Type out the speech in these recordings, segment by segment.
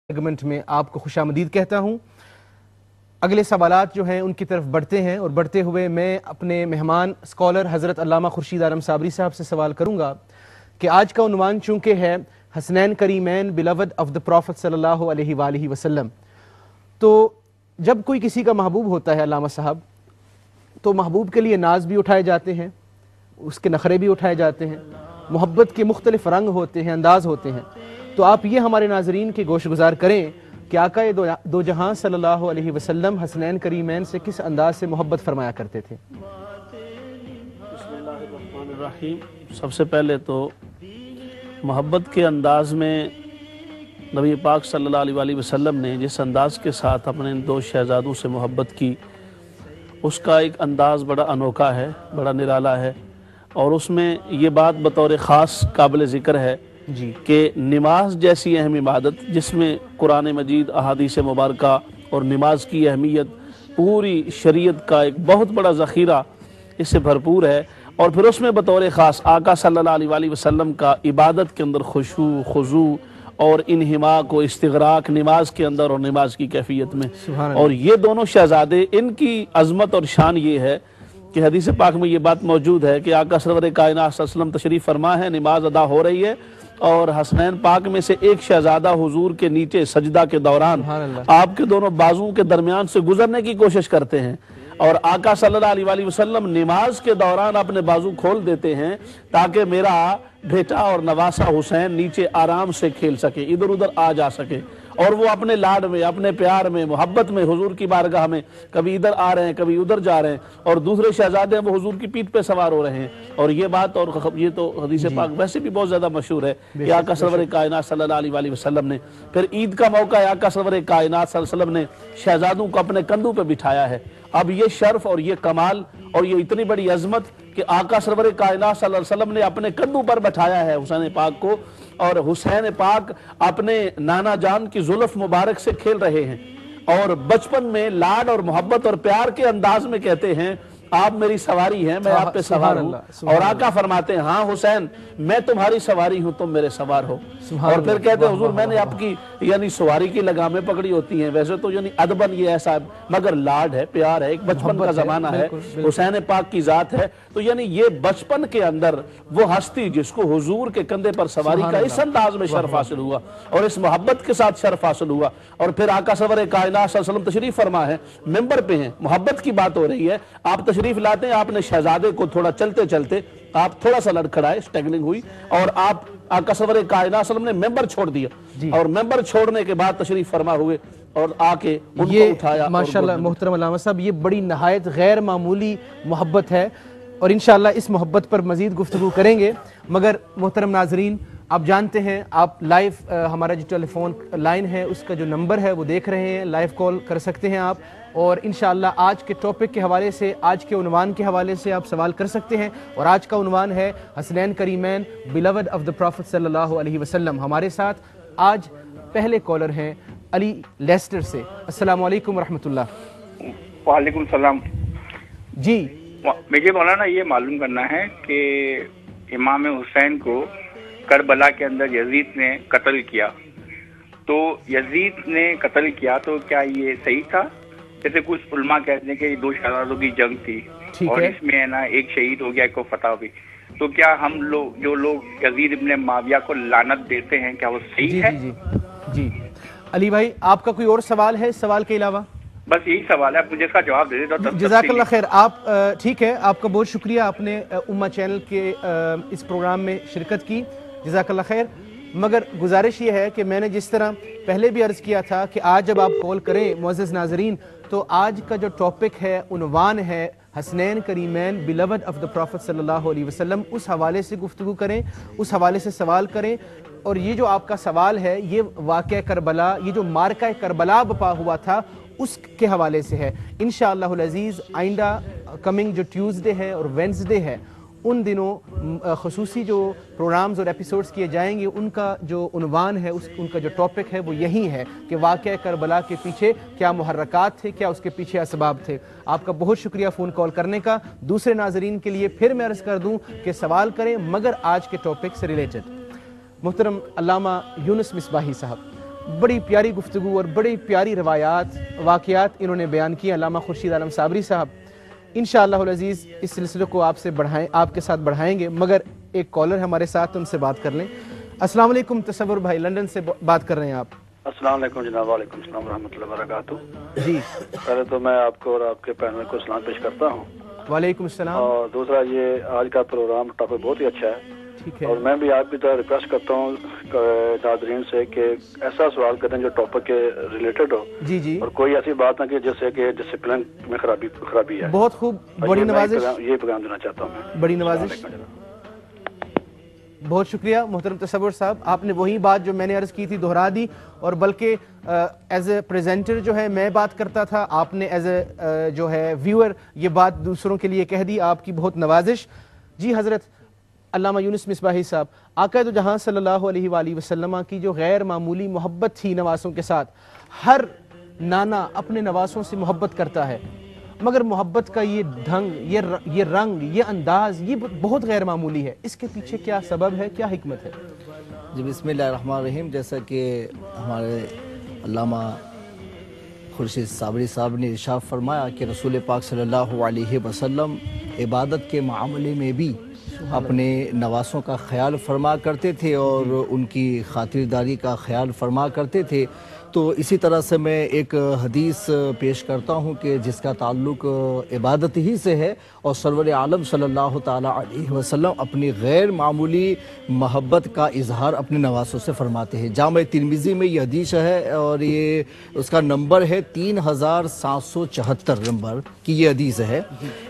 Segment میں آپ کو خوش آمدید کہتا ہوں۔ اگلے سوالات جو ہیں ان کی طرف بڑھتے ہیں، اور بڑھتے ہوئے میں اپنے مہمان اسکالر حضرت علامہ خورشید عالم صابری صاحب سے سوال کروں گا کہ آج کا عنوان چونکہ ہے حسنین کریمین بیلوڈ آف دا پروفٹ صلی اللہ علیہ وآلہ وسلم، تو جب کوئی کسی کا محبوب ہوتا ہے علامہ صاحب، تو محبوب کے لیے ناز بھی اٹھائے جاتے ہیں، اس کے نخرے بھی اٹھائے جاتے ہیں، محبت کے مختلف رنگ ہوتے ہیں، انداز ہوتے ہیں۔ تو آپ یہ ہمارے ناظرین کے گوش گزار کریں کہ آقا دو جہاں صلی اللہ علیہ وسلم حسنین کریمین سے کس انداز سے محبت فرمایا کرتے تھے؟ بسم اللہ الرحمن الرحیم۔ سب سے پہلے تو محبت کے انداز میں نبی پاک صلی اللہ علیہ وسلم نے جس انداز کے ساتھ اپنے دو شہزادوں سے محبت کی، اس کا ایک انداز بڑا انوکھا ہے، بڑا نرالا ہے، اور اس میں یہ بات بطور خاص قابل ذکر ہے جی کہ نماز جیسی اہم عبادت، جس میں قرآن مجید، احادیث مبارکہ اور نماز کی اہمیت پوری شریعت کا ایک بہت بڑا ذخیرہ اس سے بھرپور ہے، اور پھر اس میں بطور خاص آقا صلی اللہ علیہ وسلم کا عبادت کے اندر خشوع، خضوع اور انہماک و استغراق نماز کے اندر اور نماز کی کیفیت میں، اور یہ دونوں شہزادے، ان کی عظمت اور شان یہ ہے کہ حدیث پاک میں یہ بات موجود ہے کہ آقا سرور کائنات صلی اللہ علیہ وسلم تشریف فرما ہے، نماز ادا ہو رہی ہے، اور حسنین پاک میں سے ایک شہزادہ حضور کے نیچے سجدہ کے دوران آپ کے دونوں بازوں کے درمیان سے گزرنے کی کوشش کرتے ہیں، اور آقا صلی اللہ علیہ وسلم نماز کے دوران اپنے بازو کھول دیتے ہیں تاکہ میرا بیٹا اور نواسا حسین نیچے آرام سے کھیل سکے، ادھر ادھر آ جا سکے، اور وہ اپنے لاڈ میں، اپنے پیار میں، محبت میں حضور کی بارگاہ میں کبھی ادھر آ رہے ہیں، کبھی ادھر جا رہے ہیں، اور دوسرے شہزادے ہیں وہ حضور کی پیٹھ پہ سوار ہو رہے ہیں۔ اور یہ بات، اور یہ تو حدیث پاک ویسے بھی بہت زیادہ مشہور ہے کہ آقا سرور کائنات صلی اللہ علیہ وسلم نے، پھر عید کا موقع ہے، آقا سرور کائنات صلی اللہ علیہ وسلم نے شہزادوں کو اپنے کندھوں پہ بٹھایا ہے۔ اب یہ شرف اور یہ کمال اور یہ اتنی بڑی عظمت کہ آقا سرور کائنات صلی اللہ علیہ وسلم نے اپنے کندھوں پر بٹھایا ہے حسین پاک کو، اور حسین پاک اپنے نانا جان کی زلف مبارک سے کھیل رہے ہیں، اور بچپن میں لاڈ اور محبت اور پیار کے انداز میں کہتے ہیں آپ میری سواری ہیں، میں آپ پہ سوار ہوں، اور آقا فرماتے ہیں ہاں حسین میں تمہاری سواری ہوں، تم میرے سوار ہو، اور پھر کہتے ہیں حضور میں نے آپ کی یعنی سواری کی لگامیں پکڑی ہوتی ہیں، ویسے تو یعنی ادبن یہ ایسا ہے، مگر لاڈ ہے، پیار ہے، ایک بچپن کا زمانہ ہے، حسین پاک کی ذات ہے، تو یعنی یہ بچپن کے اندر وہ ہستی جس کو حضور کے کندھے پر سواری کا اس انداز میں شرف حاصل ہوا اور اس محبت کے ساتھ شرف حاصل ہوا، اور پھر آقا سرور کائنات صلی اللہ علیہ وسلم تشریف فرما ہے، ممبر پہ ہیں، محبت کی بات ہو رہی ہے، آپ تشریف لاتے ہیں، آپ نے شہزادے کو تھوڑا چلتے چلتے آپ تھوڑا سا لڑکھڑائے، سٹیگننگ ہوئی، اور آپ آقا سرور کائنات صلی اللہ علیہ وسلم نے ممبر چھوڑ دیا، اور ممبر چھوڑنے کے بعد تشریف فرما ہوئے اور آ کے ان کو اٹھایا۔ ماشاءاللہ محترم علامہ صاحب، یہ بڑی نہایت غیر معمولی محبت ہے، اور انشاءاللہ اس محبت پر مزید گفتگو کریں گے، مگر محترم ناظرین آپ جانتے ہیں آپ لائیو ہمارا جو ٹیلی فون لائن ہے اس کا جو نمبر ہے وہ دیکھ رہے ہیں، لائیو کال کر سکتے ہیں آپ، اور انشاءاللہ آج کے ٹاپک کے حوالے سے، آج کے عنوان کے حوالے سے آپ سوال کر سکتے ہیں، اور آج کا عنوان ہے حسنین کریمین بیلوڈ آف دا پروفٹ صلی اللہ علیہ وسلم۔ ہمارے ساتھ آج پہلے کالر ہیں علی لیسٹر سے۔ السلام علیکم ورحمۃ اللہ۔ وعلیکم السلام جی مجھے مولانا یہ معلوم کرنا ہے کہ امام حسین کو کربلا کے اندر یزید نے قتل کیا، تو یزید نے قتل کیا تو کیا یہ صحیح تھا؟ جیسے کچھ علماء کہتے ہیں کہ یہ دو شہزادوں کی جنگ تھی اور اس میں ہے نا ایک شہید ہو گیا، ایک کو فتح ہو گئی، تو کیا ہم لوگ جو لوگ یزید ابن معاویہ کو لعنت دیتے ہیں کیا وہ صحیح ہے؟ جی علی بھائی آپ کا کوئی اور سوال ہے اس سوال کے علاوہ؟ بس یہی سوال ہے، آپ مجھے اس کا جواب دے دیں تو جزاک اللہ خیر۔ آپ ٹھیک ہے، آپ کا بہت شکریہ، آپ نے امہ چینل کے اس پروگرام میں شرکت کی، جزاک اللہ خیر، مگر گزارش یہ ہے کہ میں نے جس طرح پہلے بھی عرض کیا تھا کہ آج جب آپ کال کریں معزز ناظرین تو آج کا جو ٹاپک ہے، عنوان ہے حسنین کریمین بیلوڈ آف دا پروفٹ صلی اللہ علیہ وسلم، اس حوالے سے گفتگو کریں، اس حوالے سے سوال کریں، اور یہ جو آپ کا سوال ہے یہ واقعہ کربلا، یہ جو مارکہ کربلا بپا ہوا تھا اس کے حوالے سے ہے۔ انشاءاللہ العزیز آئندہ کمنگ جو ٹیوزڈے ہے اور وینسڈے ہے ان دنوں خصوصی جو پروگرامز اور ایپیسوڈز کیے جائیں گے، ان کا جو عنوان ہے، ان کا جو ٹاپک ہے وہ یہی ہے کہ واقعہ کربلا کے پیچھے کیا محرکات تھے، کیا اس کے پیچھے اسباب تھے۔ آپ کا بہت شکریہ فون کال کرنے کا۔ دوسرے ناظرین کے لیے پھر میں عرض کر دوں کہ سوال کریں مگر آج کے ٹاپک سے ریلیٹڈ۔ محترم علامہ یونس مصباحی صاحب، بڑی پیاری گفتگو اور بڑی پیاری روایات واقعات انہوں نے بیان کیے علامہ خورشید عالم صابری صاحب. انشاءاللہ العزیز اس سلسلے کو آپ کے ساتھ بڑھائیں گے، مگر ایک کالر ہمارے ساتھ، ان سے بات کر لیں. السلام علیکم تصور بھائی، لندن سے بات کر رہے ہیں آپ. السلام علیکم جناب. وعلیکم السلام ورحمۃ اللہ وبرکاتہ. جی پہلے تو میں آپ کو اور آپ کے پینل کو سلام پیش کرتا ہوں. وعلیکم السلام. اور دوسرا یہ آج کا پروگرام ٹاپک بہت ہی اچھا ہے. ٹھیک ہے. اور میں بھی آپ کی طرح ریکویسٹ کرتا ہوں ناظرین سے کہ ایسا سوال کریں جو ٹاپک کے ریلیٹڈ ہو. جی جی. اور کوئی ایسی بات نہ کہ جس سے کہ ڈسپلن میں خرابی ہے. بہت خوب، بڑی نوازش. یہ پیغام دینا چاہتا ہوں میں. بڑی نوازش. بہت شکریہ محترم تصور صاحب، آپ نے وہی بات جو میں نے عرض کی تھی دہرا دی، اور بلکہ ایز اے پریزنٹر جو ہے میں بات کرتا تھا، آپ نے ایز اے جو ہے ویور یہ بات دوسروں کے لیے کہہ دی. آپ کی بہت نوازش. جی حضرت علامہ یونس مصباحی صاحب، آقا دو جہاں صلی اللہ علیہ وآلہ وسلم کی جو غیر معمولی محبت تھی نواسوں کے ساتھ، ہر نانا اپنے نواسوں سے محبت کرتا ہے، مگر محبت کا یہ ڈھنگ، یہ رنگ، یہ انداز، یہ بہت غیر معمولی ہے. اس کے پیچھے کیا سبب ہے، کیا حکمت ہے؟ جی بسم اللہ الرحمن الرحیم. جیسا کہ ہمارے علامہ خورشید صابری صاحب نے ارشاد فرمایا کہ رسول پاک صلی اللہ علیہ وسلم عبادت کے معاملے میں بھی اپنے نواسوں کا خیال فرما کرتے تھے اور ان کی خاطرداری کا خیال فرما کرتے تھے. تو اسی طرح سے میں ایک حدیث پیش کرتا ہوں کہ جس کا تعلق عبادت ہی سے ہے، اور سرور عالم صلی اللہ تعالیٰ علیہ وسلم اپنی غیر معمولی محبت کا اظہار اپنے نواسوں سے فرماتے ہیں. جامع ترمذی میں یہ حدیث ہے اور یہ اس کا نمبر ہے 3774 نمبر کی یہ حدیث ہے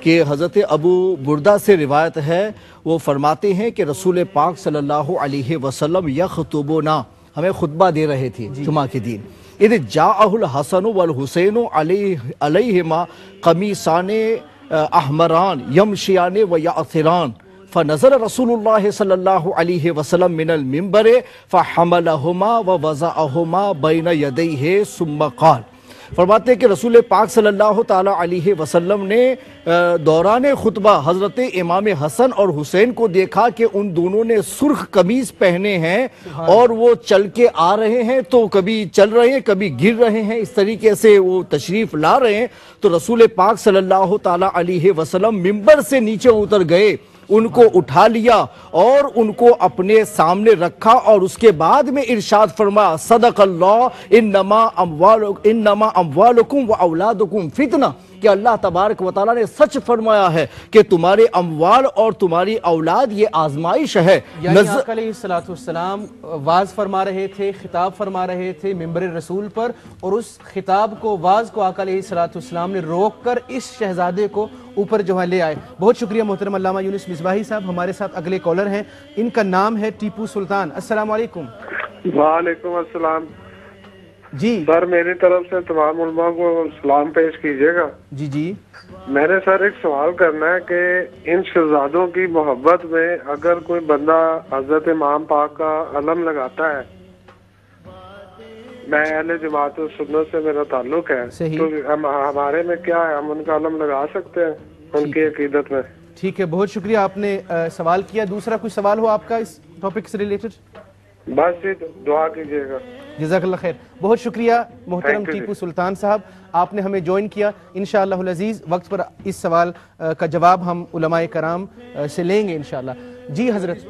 کہ حضرت ابو بردہ سے روایت ہے. وہ فرماتے ہیں کہ رسول پاک صلی اللہ علیہ وسلم یخطبنا، ہمیں خطبہ دے رہے تھے جمعہ کے دن. اذ جاءہ الحسن والحسین علیہما قمیصان احمران یمشیان ویعثران فنظر رسول اللہ صلی اللہ علیہ وسلم من المنبر فحملہما ووضعہما بین یدیہ ثم قال. فرماتے ہیں کہ رسول پاک صلی اللہ تعالیٰ علیہ وسلم نے دوران خطبہ حضرت امام حسن اور حسین کو دیکھا کہ ان دونوں نے سرخ قمیص پہنے ہیں اور وہ چل کے آ رہے ہیں، تو کبھی چل رہے ہیں کبھی گر رہے ہیں، اس طریقے سے وہ تشریف لا رہے ہیں. تو رسول پاک صلی اللہ تعالیٰ علیہ وسلم منبر سے نیچے اتر گئے، ان کو اٹھا لیا اور ان کو اپنے سامنے رکھا، اور اس کے بعد میں ارشاد فرمایا صدق اللہ انما اموالکم و اولادکم فتنہ، کہ اللہ تبارک و تعالیٰ نے سچ فرمایا ہے کہ تمہارے اموال اور تمہاری اولاد یہ آزمائش ہے. یعنی آقا علیہ السلام واز فرما رہے تھے، خطاب فرما رہے تھے ممبر رسول پر، اور اس خطاب کو، واز کو آقا علیہ السلام نے روک کر اس شہزادے کو اوپر جو ہے لے آئے. بہت شکریہ محترم علامہ یونس مصباحی صاحب. ہمارے ساتھ اگلے کالر ہیں، ان کا نام ہے ٹیپو سلطان. السلام علیکم. وعلیکم السلام. جی سر میری طرف سے تمام علماء کو سلام پیش کیجیے گا. جی جی. میں نے سر ایک سوال کرنا ہے کہ ان شہزادوں کی محبت میں اگر کوئی بندہ حضرت امام پاک کا علم لگاتا ہے، میں اہل جماعت سنت سے میرا تعلق ہے، تو ہمارے میں کیا ہے، ہم ان کا علم لگا سکتے ہیں ان کی عقیدت میں؟ ٹھیک ہے، بہت شکریہ آپ نے سوال کیا. دوسرا کوئی سوال ہو آپ کا اس ٹاپک سے ریلیٹڈ؟ بس دعا کیجیے گا. جزاک اللہ خیر. بہت شکریہ محترم ٹیپو سلطان صاحب، آپ نے ہمیں جوائن کیا. انشاءاللہ العزیز وقت پر اس سوال کا جواب ہم علماء کرام سے لیں گے انشاءاللہ. جی حضرت.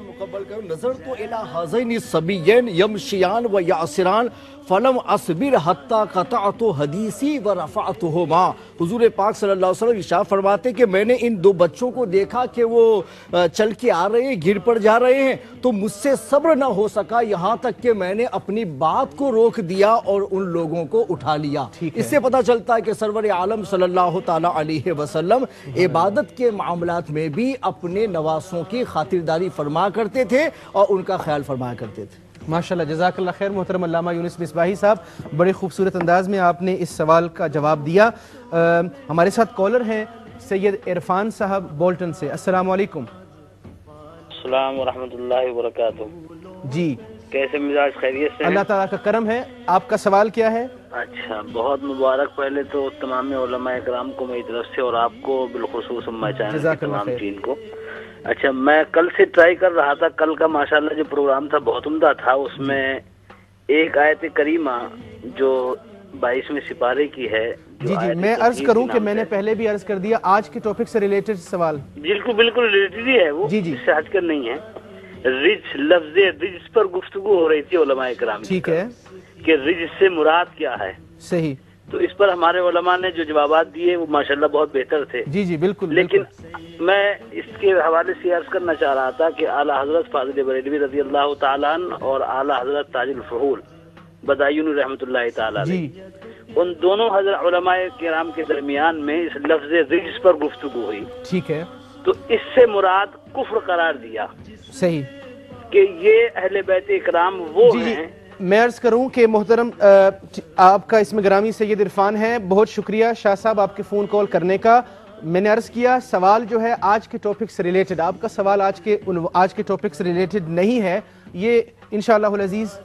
نظر تو الی ہذین الصبیین یمشیان و یعصران فلم اصبر حتی قطعت حدیثی و رفعتہما. حضور پاک صلی اللہ علیہ وسلم ارشاد فرماتے کہ میں نے ان دو بچوں کو دیکھا کہ وہ چل کے آ رہے ہیں، گر پڑ جا رہے ہیں، تو مجھ سے صبر نہ ہو سکا، یہاں تک کہ میں نے اپنی بات کو روک دیا اور ان لوگوں کو اٹھا لیا. اس سے پتہ چلتا ہے کہ سرور عالم صلی اللہ تعالیٰ علیہ وسلم عبادت کے معاملات میں بھی اپنے نواسوں کی خاطرداری فرما کرتے تھے اور ان کا خیال فرمایا کرتے تھے. ماشاءاللہ، جزاک اللہ خیر محترم علامہ یونس مصباحی صاحب. بڑے خوبصورت انداز میں آپ نے اس سوال کا جواب دیا. ہمارے ساتھ کالر ہیں سید عرفان صاحب بولٹن سے. السلام علیکم. السلام ورحمۃ اللہ وبرکاتہ. جی کیسے مزاج، خیریت سے؟ اللہ تعالیٰ کا کرم ہے. آپ کا سوال کیا ہے؟ اچھا، بہت مبارک پہلے تو تمام علماء اکرام کو میری طرف سے، اور آپ کو بالخصوص امہ چینل کی تمام ٹیم کو. اچھا، میں کل سے ٹرائی کر رہا تھا، کل کا ماشاءاللہ جو پروگرام تھا بہت عمدہ تھا. اس میں ایک آیت کریمہ جو 22ویں سپارے کی ہے. جی میں عرض کروں کہ میں نے پہلے بھی عرض کر دیا آج کے ٹاپک سے ریلیٹڈ سوال. بالکل ریلیٹڈ ہی ہے وہ. جی اس سے ہٹ کر نہیں ہے. لفظ رجس پر گفتگو ہو رہی تھی علماء کرام. ٹھیک ہے کہ رجس سے مراد کیا ہے. صحیح. تو اس پر ہمارے علماء نے جو جوابات دیے وہ ماشاءاللہ بہت بہتر تھے. جی بالکل. لیکن میں اس کے حوالے سے عرض کرنا چاہ رہا تھا کہ اعلیٰ حضرت فاضل بریلوی رضی اللہ تعالیٰ عنہ اور اعلیٰ حضرت تاج الفحول بدایون رحمۃ اللہ تعالیٰ علیہ، ان دونوں حضرت علماء کرام کے درمیان میں اس لفظ رجس پر گفتگو ہوئی. ٹھیک ہے. تو اس سے مراد کفر قرار دیا. صحیح. کہ یہ اہل بیت اکرام وہ ہیں. میں عرض کروں کہ محترم آپ کا اسم گرامی سید عرفان ہے. بہت شکریہ شاہ صاحب آپ کے فون کال کرنے کا. میں نے عرض کیا سوال جو ہے آج کے ٹاپک سے ریلیٹڈ، آپ کا سوال آج کے ٹاپک سے ریلیٹڈ نہیں ہے. یہ انشاءاللہ العزیز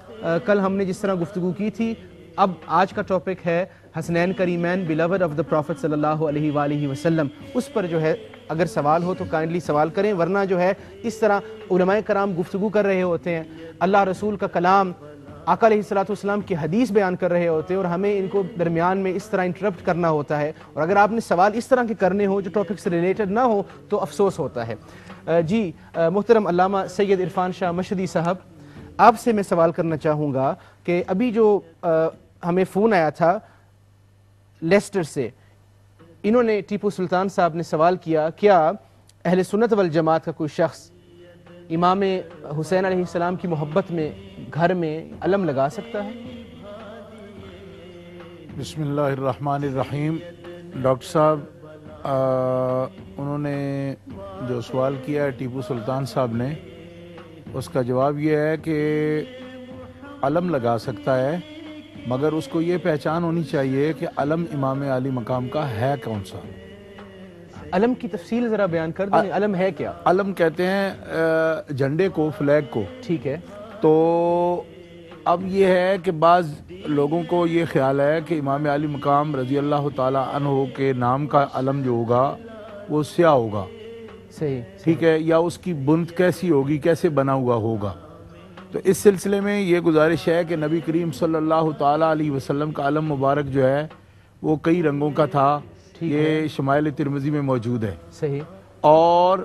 کل ہم نے جس طرح گفتگو کی تھی، اب آج کا ٹاپک ہے حسنین کریمین بیلوڈ آف دا پروفٹ صلی اللہ علیہ وآلہ وسلم. اس پر جو ہے اگر سوال ہو تو کائنڈلی سوال کریں، ورنہ جو ہے اس طرح علماء کرام گفتگو کر رہے ہوتے ہیں، اللہ رسول کا کلام، آقا علیہ السلام کی حدیث بیان کر رہے ہوتے ہیں، اور ہمیں ان کو درمیان میں اس طرح انٹرپٹ کرنا ہوتا ہے. اور اگر آپ نے سوال اس طرح کے کرنے ہو جو ٹاپک سے ریلیٹڈ نہ ہو تو افسوس ہوتا ہے. جی محترم علامہ سید عرفان شاہ مشہدی صاحب، آپ سے میں سوال کرنا چاہوں گا کہ ابھی جو ہمیں فون آیا تھا لیسٹر سے، انہوں نے ٹیپو سلطان صاحب نے سوال کیا کیا اہل سنت والجماعت کا کوئی شخص امام حسین علیہ السلام کی محبت میں گھر میں علم لگا سکتا ہے؟ بسم اللہ الرحمن الرحیم. ڈاکٹر صاحب انہوں نے جو سوال کیا ہے ٹیپو سلطان صاحب نے، اس کا جواب یہ ہے کہ علم لگا سکتا ہے، مگر اس کو یہ پہچان ہونی چاہیے کہ علم امام علی مقام کا ہے کون سا. علم کی تفصیل ذرا بیان کر دیں، علم ہے کیا؟ علم کہتے ہیں جھنڈے کو، فلیگ کو. ٹھیک ہے. تو اب یہ ہے کہ بعض لوگوں کو یہ خیال ہے کہ امام علی مقام رضی اللہ تعالیٰ عنہ کے نام کا علم جو ہوگا وہ سیاہ ہوگا. صحیح. ٹھیک ہے. یا اس کی بند کیسی ہوگی، کیسے بنا ہوا ہوگا. تو اس سلسلے میں یہ گزارش ہے کہ نبی کریم صلی اللہ تعالیٰ علیہ وسلم کا علم مبارک جو ہے وہ کئی رنگوں کا تھا. یہ شمائل ترمذی میں موجود ہے. صحیح. اور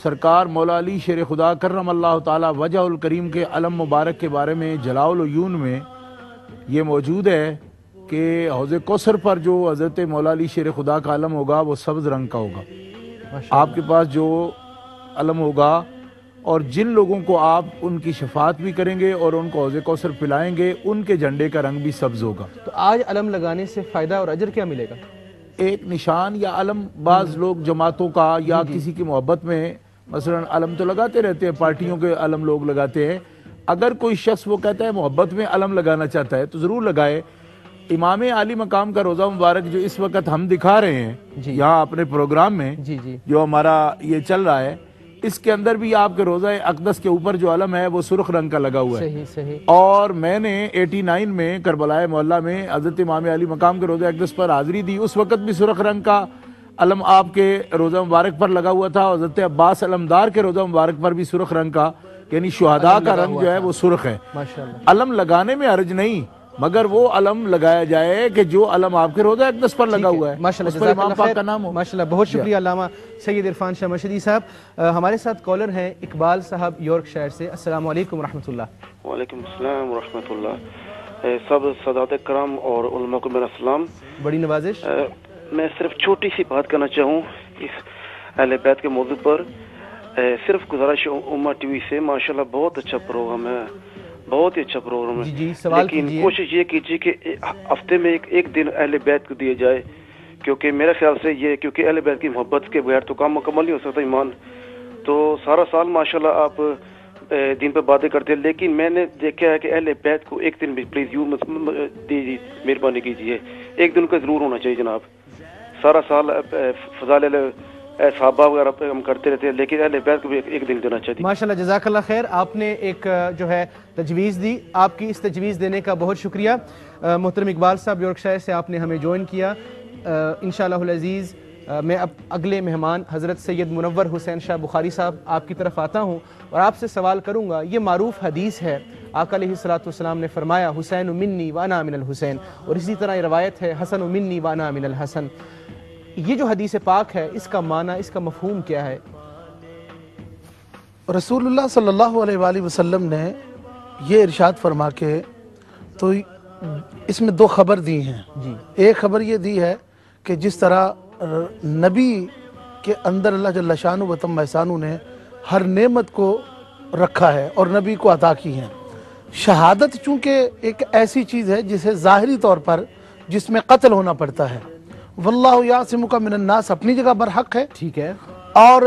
سرکار مولا علی شیر خدا کرم اللہ تعالیٰ وجہ الکریم کے علم مبارک کے بارے میں جلاء العیون میں یہ موجود ہے کہ حوض کوثر پر جو حضرت مولا علی شیر خدا کا علم ہوگا وہ سبز رنگ کا ہوگا. آپ کے پاس جو علم ہوگا اور جن لوگوں کو آپ ان کی شفاعت بھی کریں گے اور ان کو حوض کوثر پلائیں گے، ان کے جھنڈے کا رنگ بھی سبز ہوگا. تو آج علم لگانے سے فائدہ اور اجر کیا ملے گا؟ ایک نشان یا علم، بعض لوگ جماعتوں کا یا کسی کی محبت میں مثلا علم تو لگاتے رہتے ہیں، پارٹیوں کے علم لوگ لگاتے ہیں. اگر کوئی شخص وہ کہتا ہے محبت میں علم لگانا چاہتا ہے تو ضرور لگائے. امام علی مقام کا روزہ مبارک جو اس وقت ہم دکھا رہے ہیں یہاں اپنے پروگرام میں، جو ہمارا یہ چل رہا ہے، اس کے اندر بھی آپ کے روزہ اقدس کے اوپر جو علم ہے وہ سرخ رنگ کا لگا ہوا ہے. اور میں نے 89 میں کربلا محلہ میں حضرت امام علی مقام کے روزہ اقدس پر حاضری دی. اس وقت بھی سرخ رنگ کا علم آپ کے روزہ مبارک پر لگا ہوا تھا. حضرت عباس علمدار کے روزہ مبارک پر بھی سرخ رنگ کا، یعنی شہداء کا رنگ جو ہے وہ سرخ ہے. علم لگانے میں حرج نہیں، مگر وہ علم لگایا جائے کہ جو علم آپ کے روزہ اقدس پر لگا ہوا ہے، اس پر امام پاک کا نام ہو. ماشاءاللہ. بہت شکریہ علامہ سید عرفان شاہ مشہدی صاحب. ہمارے ساتھ کالر ہیں اقبال صاحب یارک شائر سے. السلام علیکم ورحمۃ اللہ. وعلیکم السلام ورحمۃ اللہ. سب سادات کرام اور علماء کو میرا سلام. بڑی نوازش. میں صرف چھوٹی سی بات کرنا چاہوں اس اہل بیت کے موضوع پر. صرف گزارش امہ ٹی وی سے، ماشاءاللہ بہت اچھا پروگرام ہے، بہت ہی اچھا پروگرام ہے. لیکن کوشش یہ کیجیے کہ ہفتے میں ایک دن اہل بیت کو دیے جائے، کیونکہ میرے خیال سے یہ کیونکہ اہل بیت کی محبت کے بغیر تو کام مکمل نہیں ہو سکتا ایمان. تو سارا سال ماشاءاللہ آپ دین پہ باتیں کرتے ہیں، لیکن میں نے دیکھا ہے کہ اہل بیت کو ایک دن بھی پلیز یوں دیجیے، مہربانی کیجیے، ایک دن کا ضرور ہونا چاہیے جناب. سارا سال فضائل صحابہ وغیرہ پہ ہم کرتے رہتے ہیں، لیکن اہل بیت کو بھی ایک دن دینا چاہیے. ماشاءاللہ جزاک اللہ خیر. آپ نے ایک جو ہے تجویز دی، آپ کی اس تجویز دینے کا بہت شکریہ. محترم اقبال صاحب یارک شائر سے آپ نے ہمیں جوائن کیا. انشاءاللہ العزیز میں اب اگلے مہمان حضرت سید منور حسین شاہ بخاری صاحب آپ کی طرف آتا ہوں اور آپ سے سوال کروں گا. یہ معروف حدیث ہے، آقا علیہ السلام نے فرمایا حسین منی وانا من الحسین، اور اسی طرح یہ روایت ہے حسن منی وانا من الحسن. یہ جو حدیث پاک ہے اس کا معنی، اس کا مفہوم کیا ہے؟ رسول اللہ صلی اللہ علیہ وآلہ وسلم نے یہ ارشاد فرما کے تو اس میں دو خبر دی ہیں. ایک خبر یہ دی ہے کہ جس طرح نبی کے اندر اللہ جل شانہ و تم احسانہ نے ہر نعمت کو رکھا ہے اور نبی کو عطا کی ہیں. شہادت چونکہ ایک ایسی چیز ہے جسے ظاہری طور پر جس میں قتل ہونا پڑتا ہے، واللہ یعصمک من الناس اپنی جگہ برحق ہے، ٹھیک ہے، اور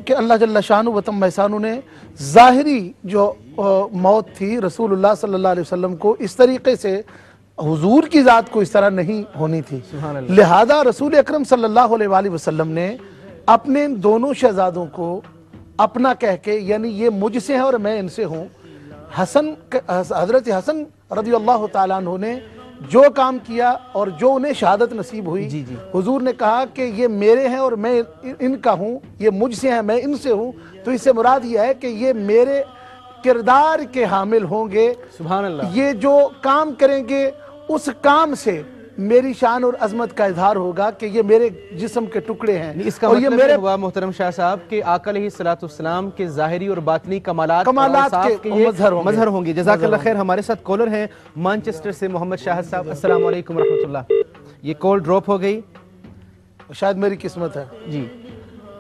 کہ اللہ جل شانہ و تم احسانہ نے ظاہری جو موت تھی رسول اللہ صلی اللہ علیہ وسلم کو اس طریقے سے، حضور کی ذات کو اس طرح نہیں ہونی تھی. لہذا رسول اکرم صلی اللہ علیہ وآلہ وسلم نے اپنے دونوں شہزادوں کو اپنا کہہ کے، یعنی یہ مجھ سے ہیں اور میں ان سے ہوں. حضرت حسن رضی اللہ تعالیٰ عنہ نے جو کام کیا اور جو انہیں شہادت نصیب ہوئی، حضور نے کہا کہ یہ میرے ہیں اور میں ان کا ہوں، یہ مجھ سے ہیں میں ان سے ہوں. تو اس سے مراد یہ ہے کہ یہ میرے کردار کے حامل ہوں گے. سبحان اللہ. یہ جو کام کریں گے اس کام سے میری شان اور عظمت کا اظہار ہوگا کہ یہ میرے جسم کے ٹکڑے ہیں. اس کا مطلب یہ ہوا محترم شاہ صاحب کہ آقا علیہ السلام کے ظاہری اور باطنی کمالات کے مظہر ہوں گے. جزاک اللہ خیر. ہمارے ساتھ کالر ہیں مانچسٹر سے محمد شاہد صاحب. السلام علیکم ورحمۃ اللہ. یہ کال ڈراپ ہو گئی، شاید میری قسمت ہے. جی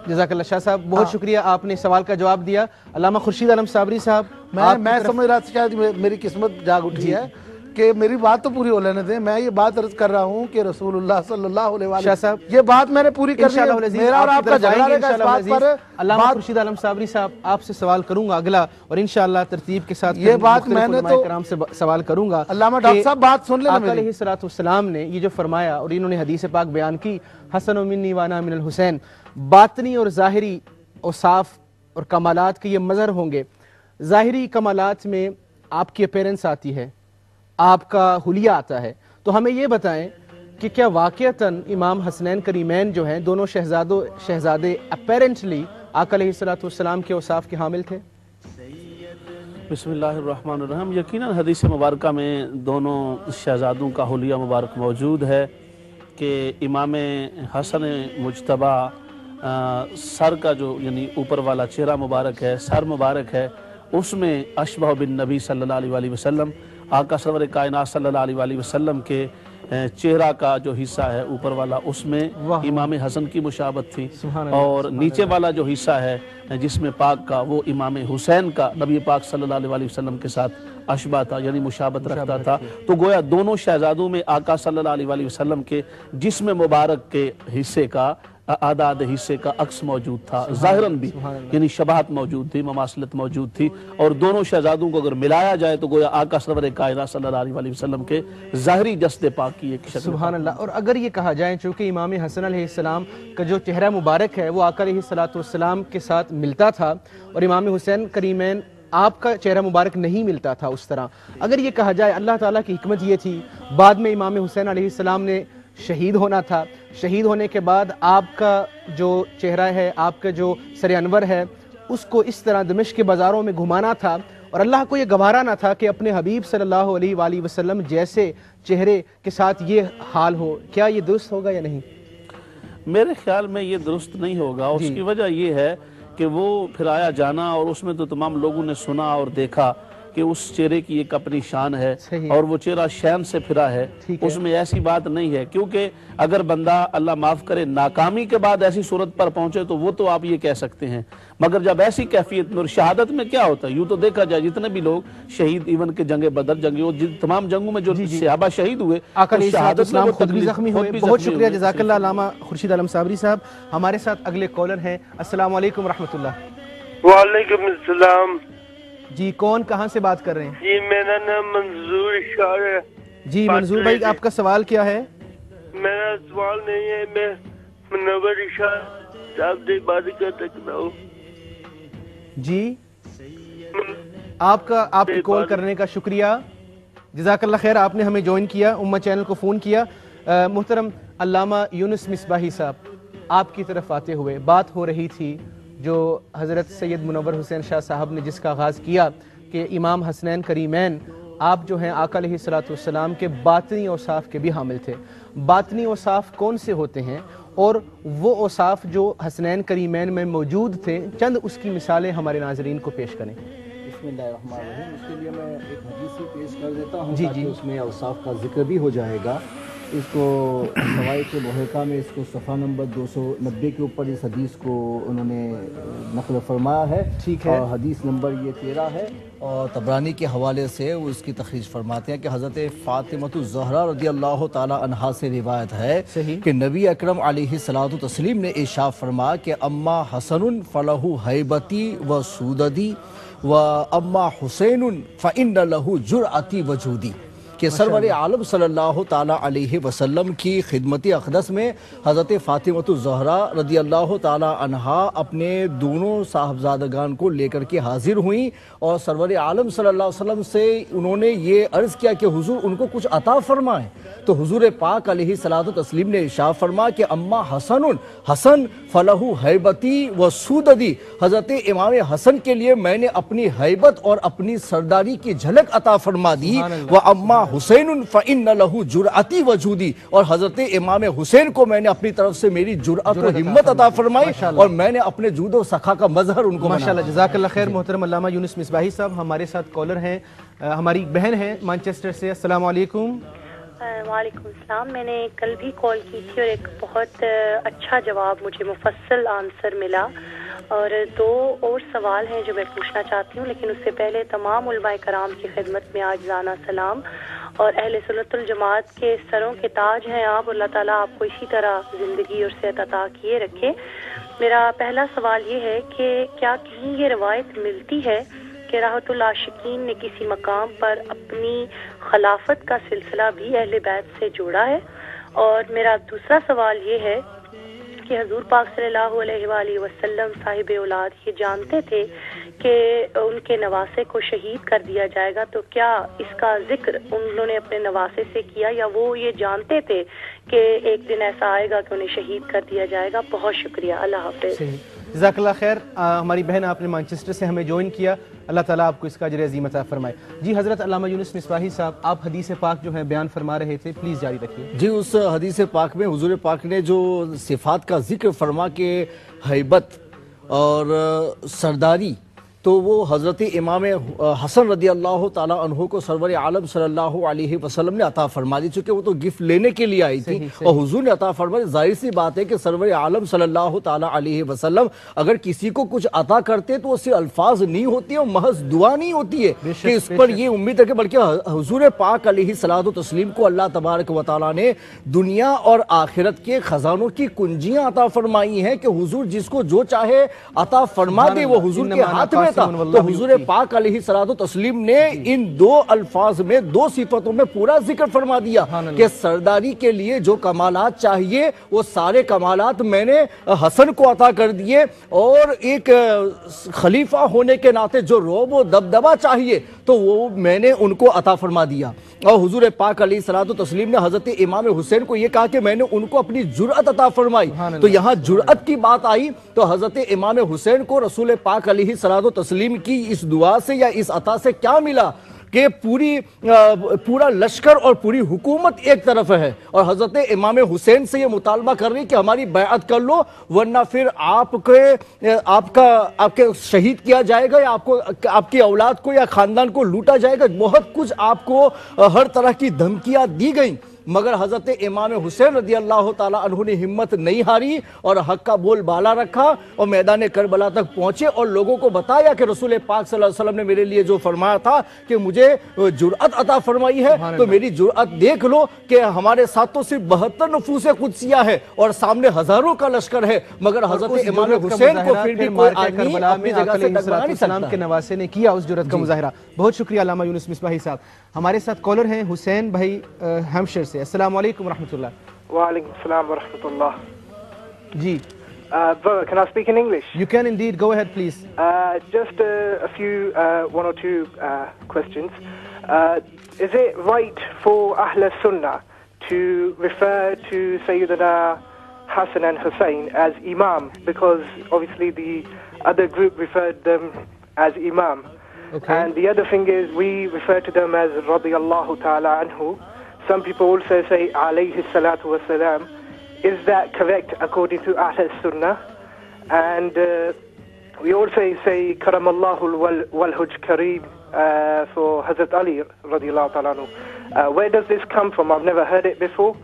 جزاک اللہ شاہ صاحب، بہت شکریہ، آپ نے سوال کا جواب دیا. علامہ خورشید عالم صابری صاحب، میں سمجھ رہا تھا شاید میری قسمت جاگ اٹھی ہے کہ میری بات تو پوری ہو لینے دیں. میں یہ بات عرض کر رہا ہوں کہ رسول اللہ صلی اللہ علیہ وسلم، یہ بات میں نے پوری کر دی. میرا اور آپ کا جھگڑا رہے گا اس بات پر. علامہ خورشید عالم صابری صاحب، آپ سے سوال کروں گا اگلا، اور انشاءاللہ ترتیب کے ساتھ یہ بات میں نے تو کرام سے سوال کروں گا. علامہ ڈاکٹر صاحب بات سن لیں. آقا علیہ السلام نے یہ جو فرمایا اور انہوں نے حدیث پاک بیان کی حسن منی وانا من الحسین، باطنی اور ظاہری اوصاف اور کمالات کے یہ مظہر ہوں گے. ظاہری کمالات میں آپ کی اپیرنس آتی ہے، آپ کا حلیہ آتا ہے. تو ہمیں یہ بتائیں کہ کیا واقعتاً امام حسنین کریمین جو ہیں دونوں شہزادے اپیرنٹلی آقا علیہ السلام کے اوصاف کے حامل تھے؟ بسم اللہ الرحمن الرحیم. یقیناً حدیث مبارکہ میں دونوں شہزادوں کا حلیہ مبارک موجود ہے کہ امام حسن مجتبیٰ سر کا جو یعنی اوپر والا چہرہ مبارک ہے، سر مبارک ہے، اس میں اشبہ بن نبی صلی اللہ علیہ وسلم، آقا سرور کائنات صلی اللہ علیہ وسلم کے چہرہ کا جو حصہ ہے اوپر والا اس میں امام حسن کی مشابہت تھی، اور نیچے والا جو حصہ ہے جسم پاک کا وہ امام حسین کا نبی پاک صلی اللہ علیہ وسلم کے ساتھ اشبہ تھا، یعنی مشابہت رکھتا تھا. تو گویا دونوں شہزادوں میں آقا صلی اللہ علیہ وسلم کے جسم مبارک کے حصے کا اعداد حصے کا عکس موجود تھا، ظاہراً بھی یعنی شباہت موجود تھی، مماثلت موجود تھی. اور دونوں شہزادوں کو اگر ملایا جائے تو گویا آقا سرور کائنات صلی اللہ علیہ وسلم کے ظاہری جسد پاک کی ایک شکل. سبحان اللہ. اور اگر یہ کہا جائے چونکہ امام حسن علیہ السلام کا جو چہرہ مبارک ہے وہ آقا علیہ السلام کے ساتھ ملتا تھا، اور امام حسین کریمین آپ کا چہرہ مبارک نہیں ملتا تھا اس طرح. اگر یہ کہا جائے اللہ تعالیٰ کی حکمت یہ تھی، بعد میں امام حسین علیہ السلام نے شہید ہونا تھا، شہید ہونے کے بعد آپ کا جو چہرہ ہے، آپ کا جو سر انور ہے، اس کو اس طرح دمشق کے بازاروں میں گھمانا تھا، اور اللہ کو یہ گوارا نہ تھا کہ اپنے حبیب صلی اللہ علیہ وآلہ وسلم جیسے چہرے کے ساتھ یہ حال ہو. کیا یہ درست ہوگا یا نہیں؟ میرے خیال میں یہ درست نہیں ہوگا. اس کی وجہ یہ ہے کہ وہ پھر آیا جانا، اور اس میں تو تمام لوگوں نے سنا اور دیکھا کہ اس چہرے کی ایک اپنی شان ہے، اور وہ چہرہ شین سے پھرا ہے. اس میں ایسی بات نہیں ہے، کیونکہ اگر بندہ اللہ معاف کرے ناکامی کے بعد ایسی صورت پر پہنچے تو وہ تو آپ یہ کہہ سکتے ہیں، مگر جب ایسی کیفیت میں اور شہادت میں کیا ہوتا ہے، یوں تو دیکھا جائے جتنے بھی لوگ شہید، ایون کہ جنگ بدر، تمام جنگوں میں جو صحابہ شہید ہوئے، آقا علیہ السلام خود بھی زخمی ہوئے. بہت شکریہ، جزاک اللہ علامہ خورشید عالم صابری صاحب. ہمارے ساتھ اگلے کالر ہیں. السلام علیکم ورحمۃ اللہ. وعلیکم السلام. جی کون کہاں سے بات کر رہے ہیں؟ جی میرا نام منظور شاہ ہے. جی منظور بھائی، آپ کا سوال کیا ہے؟ میرا سوال نہیں ہے، میں منور شاہ صاحب سے بات کر سکتا ہوں؟ جی آپ کی کال کرنے کا شکریہ، جزاک اللہ خیر. آپ نے ہمیں جوائن کیا، امہ چینل کو فون کیا. محترم علامہ یونس مصباحی صاحب، آپ کی طرف آتے ہوئے بات ہو رہی تھی جو حضرت سید منور حسین شاہ صاحب نے جس کا آغاز کیا کہ امام حسنین کریمین آپ جو ہیں آقا علیہ الصلوۃ والسلام کے باطنی اوصاف کے بھی حامل تھے. باطنی اوصاف کون سے ہوتے ہیں اور وہ اوصاف جو حسنین کریمین میں موجود تھے چند اس کی مثالیں ہمارے ناظرین کو پیش کریں. بسم اللہ الرحمن الرحیم. اس کے لیے میں ایک حدیث ہی پیش کر دیتا ہوں تاکہ اس میں اوصاف کا ذکر بھی ہو جائے گا. اس کو فوائد محرقہ میں اس کو صفحہ نمبر 290 کے اوپر اس حدیث کو انہوں نے نقل فرمایا ہے. ٹھیک ہے. اور حدیث نمبر یہ 13 ہے اور طبرانی کے حوالے سے وہ اس کی تخریج فرماتے ہیں کہ حضرت فاطمۃ الزہرا رضی اللہ تعالی عنہا سے روایت ہے کہ نبی اکرم علیہ الصلوۃ والتسلیم نے ارشاد فرمایا کہ اما حسن فلہ ہیبتی و سوددی و اما حسین فإن لہ جرأتی وجودی کہ سرور عالم صلی اللہ تعالیٰ علیہ وسلم کی خدمت اقدس میں حضرت فاطمۃ الزہرا رضی اللہ تعالیٰ عنہا اپنے دونوں صاحبزادگان کو لے کر کے حاضر ہوئیں اور سرور عالم صلی اللہ علیہ وسلم سے انہوں نے یہ عرض کیا کہ حضور ان کو کچھ عطا فرمائیں. تو حضور پاک علیہ الصلوۃ والتسلیم نے ارشاد فرمایا کہ اما حسن فلہ ہیبتی و سوددی. حضرت امام حسن کے لیے میں نے اپنی ہیبت اور اپنی سرداری کی جھلک عطا فرما دی. و اما حسین فإن لہ جرأتی وجودی. اور حضرت امام حسین کو میں نے اپنی طرف سے میری جرأت و ہمت عطا فرمائی اور میں نے اپنے جود و سخا کا مظہر ان کو بنایا. ماشاءاللہ جزاک اللہ خیر. محترم علامہ یونس مصباحی صاحب ہمارے ساتھ کالر ہیں, ہماری بہن ہیں مانچسٹر سے. السلام علیکم. وعلیکم السلام. میں نے کل بھی کال کی تھی اور ایک بہت اچھا جواب مجھے مفصل آنسر ملا اور 2 اور سوال ہیں جو میں پوچھنا چاہتی ہوں, لیکن اس سے پہلے تمام علماء کرام کی خدمت میں عاجزانہ سلام. اور اہل سنت الجماعت کے سروں کے تاج ہیں آپ, اللہ تعالیٰ آپ کو اسی طرح زندگی اور صحت عطا کیے رکھے. میرا پہلا سوال یہ ہے کہ کیا کہیں یہ روایت ملتی ہے کہ راحت العاشقین نے کسی مقام پر اپنی خلافت کا سلسلہ بھی اہل بیت سے جوڑا ہے؟ اور میرا دوسرا سوال یہ ہے کہ حضور پاک صلی اللہ علیہ وآلہ وسلم صاحب اولاد یہ جانتے تھے کہ ان کے نواسے کو شہید کر دیا جائے گا, تو کیا اس کا ذکر انہوں نے اپنے نواسے سے کیا یا وہ یہ جانتے تھے کہ ایک دن ایسا آئے گا کہ انہیں شہید کر دیا جائے گا؟ بہت شکریہ. اللہ حافظ. جزاک اللہ خیر. ہماری بہن آپ نے مانچسٹر سے ہمیں جوائن کیا, اللہ تعالیٰ آپ کو اس کا اجر عظیم عطا فرمائے. جی حضرت علامہ یونس مصباحی صاحب, آپ حدیث پاک جو ہے بیان فرما رہے تھے, پلیز جاری رکھیے. جی اس حدیث پاک میں حضور پاک نے جو صفات کا ذکر فرما کہ ہیبت اور سرداری, تو وہ حضرت امام حسن رضی اللہ تعالیٰ عنہ کو سرور عالم صلی اللہ علیہ وسلم نے عطا فرما دی, چونکہ وہ تو گفٹ لینے کے لیے آئی تھی اور حضور نے عطا فرما دی. ظاہر سی بات ہے کہ سرور عالم صلی اللہ تعالیٰ علیہ وسلم اگر کسی کو کچھ عطا کرتے تو اس سے الفاظ نہیں ہوتی اور محض دعا نہیں ہوتی ہے کہ اس پر یہ امید ہے کہ بلکہ حضور پاک علیہ الصلوۃ والتسلیم کو اللہ تبارک و تعالیٰ نے دنیا اور آخرت کے خزانوں کی کنجیاں عطا فرمائی ہیں کہ حضور جس کو جو چاہے عطا فرما دے. وہ حضور کے ہاتھ میں تھا. تو حضور پاک علیہ الصلوۃ والتسلیم نے ان 2 الفاظ میں 2 صفتوں میں پورا ذکر فرما دیا کہ سرداری کے لیے جو کمالات چاہیے وہ سارے کمالات میں نے حسن کو عطا کر دیے, اور ایک خلیفہ ہونے کے ناطے جو رعب و دبدبہ چاہیے تو وہ میں نے ان کو عطا فرما دیا. اور حضور پاک علیہ الصلوۃ والتسلیم نے حضرت امام حسین کو یہ کہا کہ میں نے ان کو اپنی جرأت عطا فرمائی. تو یہاں جرأت کی بات آئی تو حضرت امام حسین کو رسول پاک علیہ الصلوۃ والتسلیم کی اس دعا سے یا اس عطا سے کیا ملا کہ پورا لشکر اور پوری حکومت ایک طرف ہے اور حضرت امام حسین سے یہ مطالبہ کر رہی کہ ہماری بیعت کر لو ورنہ پھر آپ کے شہید کیا جائے گا یا آپ کی اولاد کو یا خاندان کو لوٹا جائے گا. بہت کچھ آپ کو ہر طرح کی دھمکیاں دی گئیں, مگر حضرت امام حسین رضی اللہ تعالیٰ عنہ نے ہمت نہیں ہاری اور حق کا بول بالا رکھا اور میدان کربلا تک پہنچے اور لوگوں کو بتایا کہ رسول پاک صلی اللہ علیہ وسلم نے میرے لیے جو فرمایا تھا کہ مجھے جرأت عطا فرمائی ہے تو میری جرأت دیکھ لو کہ ہمارے ساتھ تو صرف 72 نفوس قدسیہ ہے اور سامنے ہزاروں کا لشکر ہے, مگر حضرت امام حسین کو پھر بھی کوئی آدمی اپنی جگہ سے ٹکرا نہیں سکتا. کے نواسے نے کیا اس جرأت کا مظاہرہ. بہت شکریہ علامہ یونس مصباحی صاحب. ہمارے ساتھ کالر ہیں حسین بھائی ہیمپشائر سے. السلام علیکم ورحمۃ اللہ. وعلیکم السلام ورحمۃ اللہ. جی brother, can I speak in English? You can indeed. Go ahead, please. Just a few, 1 or 2 questions. Is it right for Ahl Sunnah to refer to Sayyidina Hassan and Hussein as Imam, because obviously the other group referred them as Imam. Okay. And the other thing is we refer to them as radiyallahu ta'ala anhu. Some people also say alayhi salatu wassalam. Is that correct according to Ahl Sunnah? And we also say karamallahu wal-hujj kareem for Hazrat Ali radiyallahu ta'ala anhu. Where does this come from? I've never heard it before.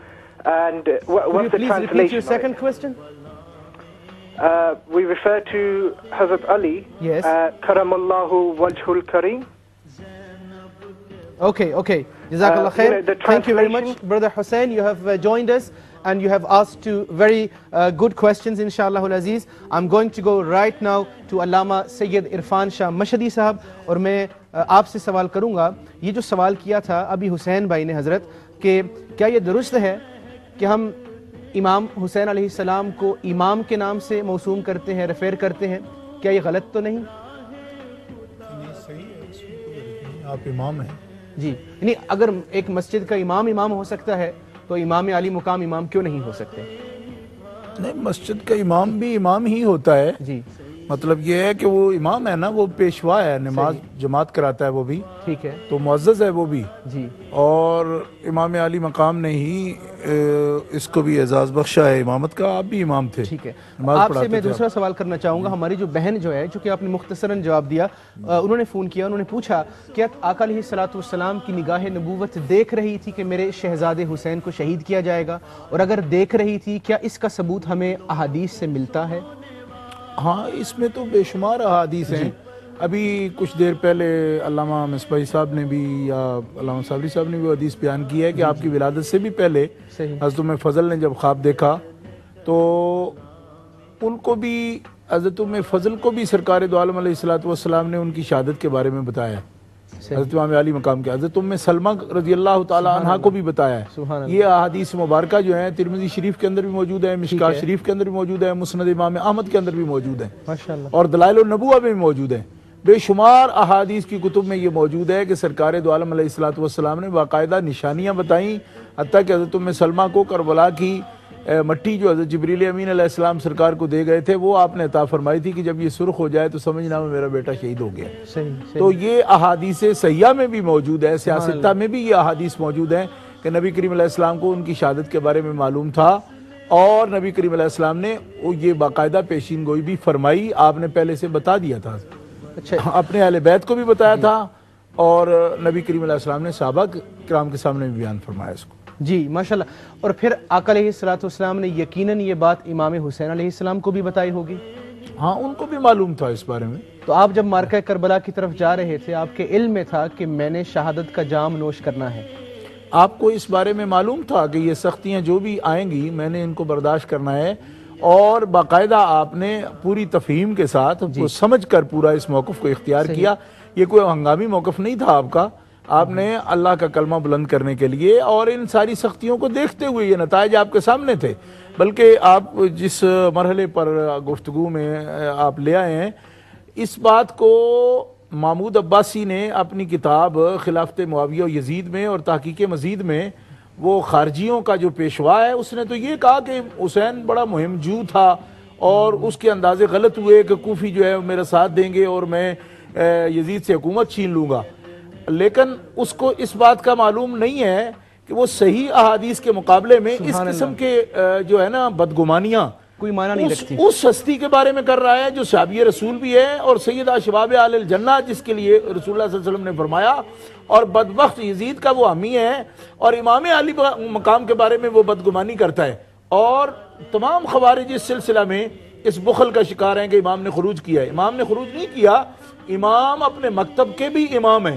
And what's the translation? Please repeat your second question. We refer to Hazrat Ali. Yes. Karamallahu wajhul kareem. Okay. Jazakallah khair. Thank you very much, Brother Hussein. You have joined us and you have asked two very good questions, inshallah al-aziz. I'm going to go right now to Allama Sayyid Irfan Shah Mashhadi sahab, اور میں آپ سے سوال کروں گا. یہ جو سوال کیا تھا ابھی حسین بھائی نے حضرت کہ کیا یہ درست ہے کہ ہم امام حسین علیہ السلام کو امام کے نام سے موسوم کرتے ہیں, ریفر کرتے ہیں, کیا یہ غلط تو نہیں؟ صحیح ہے, آپ امام ہیں. جی, یعنی اگر ایک مسجد کا امام ہو سکتا ہے تو امام علی مقام امام کیوں نہیں ہو سکتے؟ نہیں, مسجد کا امام بھی امام ہی ہوتا ہے. جی, مطلب یہ ہے کہ وہ امام ہے نا, وہ پیشوا ہے, نماز جماعت کراتا ہے وہ بھی, ٹھیک ہے, تو معزز ہے وہ بھی. جی, اور امام علی مقام نے ہی اس کو بھی اعزاز بخشا ہے امامت کا. آپ بھی امام تھے. ٹھیک ہے. آپ سے میں دوسرا سوال کرنا چاہوں گا. ہماری جو بہن جو ہے, چونکہ آپ نے مختصراً جواب دیا, انہوں نے فون کیا, انہوں نے پوچھا کہ آقا علیہ الصلوۃ والسلام کی نگاہ نبوت دیکھ رہی تھی کہ میرے شہزادے حسین کو شہید کیا جائے گا, اور اگر دیکھ رہی تھی کیا اس کا ثبوت ہمیں احادیث سے ملتا ہے؟ ہاں, اس میں تو بے شمار احادیث ہیں. ابھی کچھ دیر پہلے علامہ مصباحی صاحب نے بھی یا علامہ صابری صاحب نے بھی حدیث بیان کی ہے کہ آپ کی ولادت سے بھی پہلے حضرت ام فضل نے جب خواب دیکھا تو ان کو بھی, حضرت ام فضل کو بھی سرکار دو عالم علیہ الصلوۃ والسلام نے ان کی شہادت کے بارے میں بتایا. حضرت امام علی مقام کے حضرت ام سلمہ رضی اللہ تعالی عنہا کو بھی بتایا ہے. یہ احادیث مبارکہ جو ہیں ترمذی شریف کے اندر بھی موجود ہیں, مشکاۃ شریف کے اندر بھی موجود ہیں, مسند امام احمد کے اندر بھی موجود ہیں, اور دلائل النبوہ میں بھی موجود ہیں. بے شمار احادیث کی کتب میں یہ موجود ہے کہ سرکار دو عالم علیہ الصلوۃ والسلام نے باقاعدہ نشانیاں بتائیں, حتیٰ کہ حضرت ام سلمہ کو کربلا کی مٹی جو حضرت جبریل امین علیہ السلام سرکار کو دے گئے تھے وہ آپ نے عطا فرمائی تھی کہ جب یہ سرخ ہو جائے تو سمجھنا میرا بیٹا شہید ہو گیا. تو یہ احادیث صحیحہ میں بھی موجود ہے, سیاستہ میں بھی یہ احادیث موجود ہیں کہ نبی کریم علیہ السلام کو ان کی شہادت کے بارے میں معلوم تھا, اور نبی کریم علیہ السلام نے یہ باقاعدہ پیشین گوئی بھی فرمائی. آپ نے پہلے سے بتا دیا تھا, اپنے اہل بیت کو بھی بتایا تھا, اور نبی کریم علیہ السلام نے صحابہ کرام کے سامنے بھی بیان فرمایا اس کو. جی ماشاءاللہ. اور پھر آقا علیہ الصلوۃ والسلام نے یقیناً یہ بات امام حسین علیہ السلام کو بھی بتائی ہوگی. ہاں, ان کو بھی معلوم تھا اس بارے میں. تو آپ جب مارکہ کربلا کی طرف جا رہے تھے آپ کے علم میں تھا کہ میں نے شہادت کا جام نوش کرنا ہے؟ آپ کو اس بارے میں معلوم تھا کہ یہ سختیاں جو بھی آئیں گی میں نے ان کو برداشت کرنا ہے, اور باقاعدہ آپ نے پوری تفہیم کے ساتھ سمجھ کر پورا اس موقف کو اختیار کیا. یہ کوئی ہنگامی موقف نہیں تھا آپ کا, آپ نے اللہ کا کلمہ بلند کرنے کے لیے, اور ان ساری سختیوں کو دیکھتے ہوئے یہ نتائج آپ کے سامنے تھے. بلکہ آپ جس مرحلے پر گفتگو میں آپ لے آئے ہیں, اس بات کو محمود عباسی نے اپنی کتاب خلافت معاویہ و یزید میں اور تحقیق مزید میں, وہ خارجیوں کا جو پیشوا ہے, اس نے تو یہ کہا کہ حسین بڑا مہم جو تھا اور اس کے اندازے غلط ہوئے کہ کوفی جو ہے میرا ساتھ دیں گے اور میں یزید سے حکومت چھین لوں گا. لیکن اس کو اس بات کا معلوم نہیں ہے کہ وہ صحیح احادیث کے مقابلے میں اس قسم کے جو ہے نا بدگمانیاں کوئی معنی نہیں رکھتی, اس ہستی کے بارے میں کر رہا ہے جو صحابی رسول بھی ہے اور سیدہ شباب اہل الجنہ جس کے لیے رسول اللہ صلی اللہ علیہ وسلم نے فرمایا, اور بدبخت یزید کا وہ امی ہے, اور امام علی مقام کے بارے میں وہ بدگمانی کرتا ہے. اور تمام خوارج اس سلسلہ میں اس بخل کا شکار ہیں کہ امام نے خروج کیا ہے. امام نے خروج نہیں کیا, امام اپنے مکتب کے بھی امام ہیں,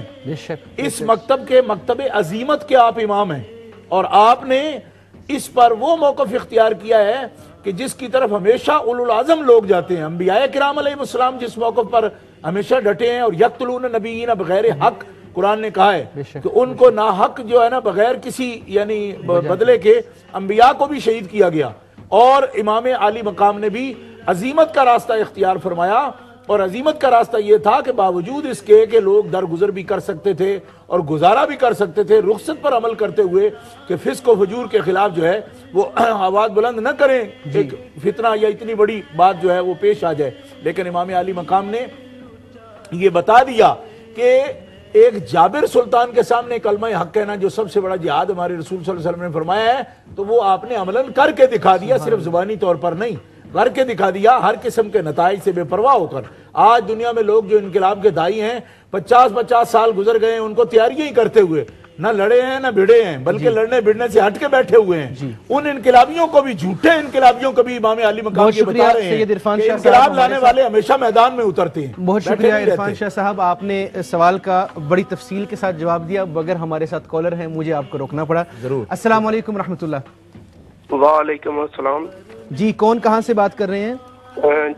اس مکتب کے مکتب عظیمت کے آپ امام ہیں, اور آپ نے اس پر وہ موقف اختیار کیا ہے کہ جس کی طرف ہمیشہ اولو العظم لوگ جاتے ہیں. انبیاء کرام علیہ السلام جس موقف پر ہمیشہ ڈٹے ہیں, اور یقتلون نبیین بغیر حق, قرآن نے کہا ہے کہ ان کو ناحق جو ہے نا بغیر کسی یعنی بدلے کے انبیاء کو بھی شہید کیا گیا, اور امام علی مقام نے بھی عظیمت کا راستہ اختیار فرمایا. اور عظیمت کا راستہ یہ تھا کہ باوجود اس کے کہ لوگ درگزر بھی کر سکتے تھے اور گزارا بھی کر سکتے تھے رخصت پر عمل کرتے ہوئے کہ فسق و فجور کے خلاف جو ہے وہ آواز بلند نہ کریں ایک فتنہ یا اتنی بڑی بات جو ہے وہ پیش آ جائے. لیکن امام علی مقام نے یہ بتا دیا کہ ایک جابر سلطان کے سامنے کلمہ حق کہنا جو سب سے بڑا جہاد ہمارے رسول صلی اللہ علیہ وسلم نے فرمایا ہے تو وہ آپ نے عملاً کر کے دکھا دیا, صرف زبانی طور پر نہیں, کر کے دکھا دیا ہر قسم کے نتائج سے بے پرواہ ہو کر. آج دنیا میں لوگ جو انقلاب کے دائی ہیں 50 سال گزر گئے ہیں ان کو تیاریاں ہی کرتے ہوئے, نہ لڑے ہیں نہ بھڑے ہیں بلکہ لڑنے بھڑنے سے ہٹ کے بیٹھے ہوئے ہیں. ان انقلابیوں کو بھی, جھوٹے انقلابیوں کو بھی امام علی مقام یہ بتا رہے ہیں کہ انقلاب لانے والے ہمیشہ میدان میں اترتے ہیں. بہت شکریہ عرفان شاہ صاحب, آپ نے سوال کا بڑی تفصیل کے ساتھ جواب دیا. مگر ہمارے ساتھ کالر ہیں, مجھے آپ کو روکنا پڑا. ضرور. السلام علیکم رحمۃ اللہ. وعلیکم السلام. جی کون کہاں سے بات کر رہے ہیں؟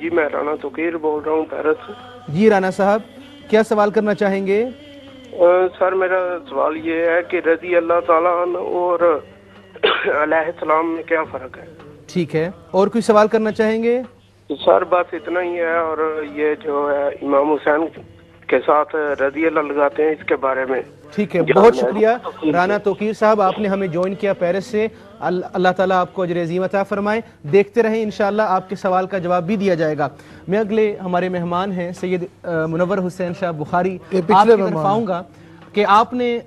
جی میں رانا توقیر بول رہا ہوں پیرس سے. جی رانا صاحب کیا سوال کرنا چاہیں گے؟ سر میرا سوال یہ ہے کہ رضی اللہ تعالیٰ عنہ اور علیہ السلام میں کیا فرق ہے؟ ٹھیک ہے, اور کوئی سوال کرنا چاہیں گے؟ سر بس اتنا ہی ہے, اور یہ جو ہے امام حسین کے ساتھ رضی اللہ لگاتے ہیں اس کے بارے میں. ٹھیک ہے, بہت شکریہ رانا توقیر صاحب, آپ نے ہمیں جوائن کیا پیرس سے. اللہ تعالیٰ آپ کو اجر عظیم عطا فرمائے. دیکھتے رہیں انشاءاللہ آپ کے سوال کا جواب بھی دیا جائے گا. میں اگلے ہمارے مہمان ہیں سید منور حسین شاہ بخاری, آپ کی طرف آؤں گا کہ آپ نے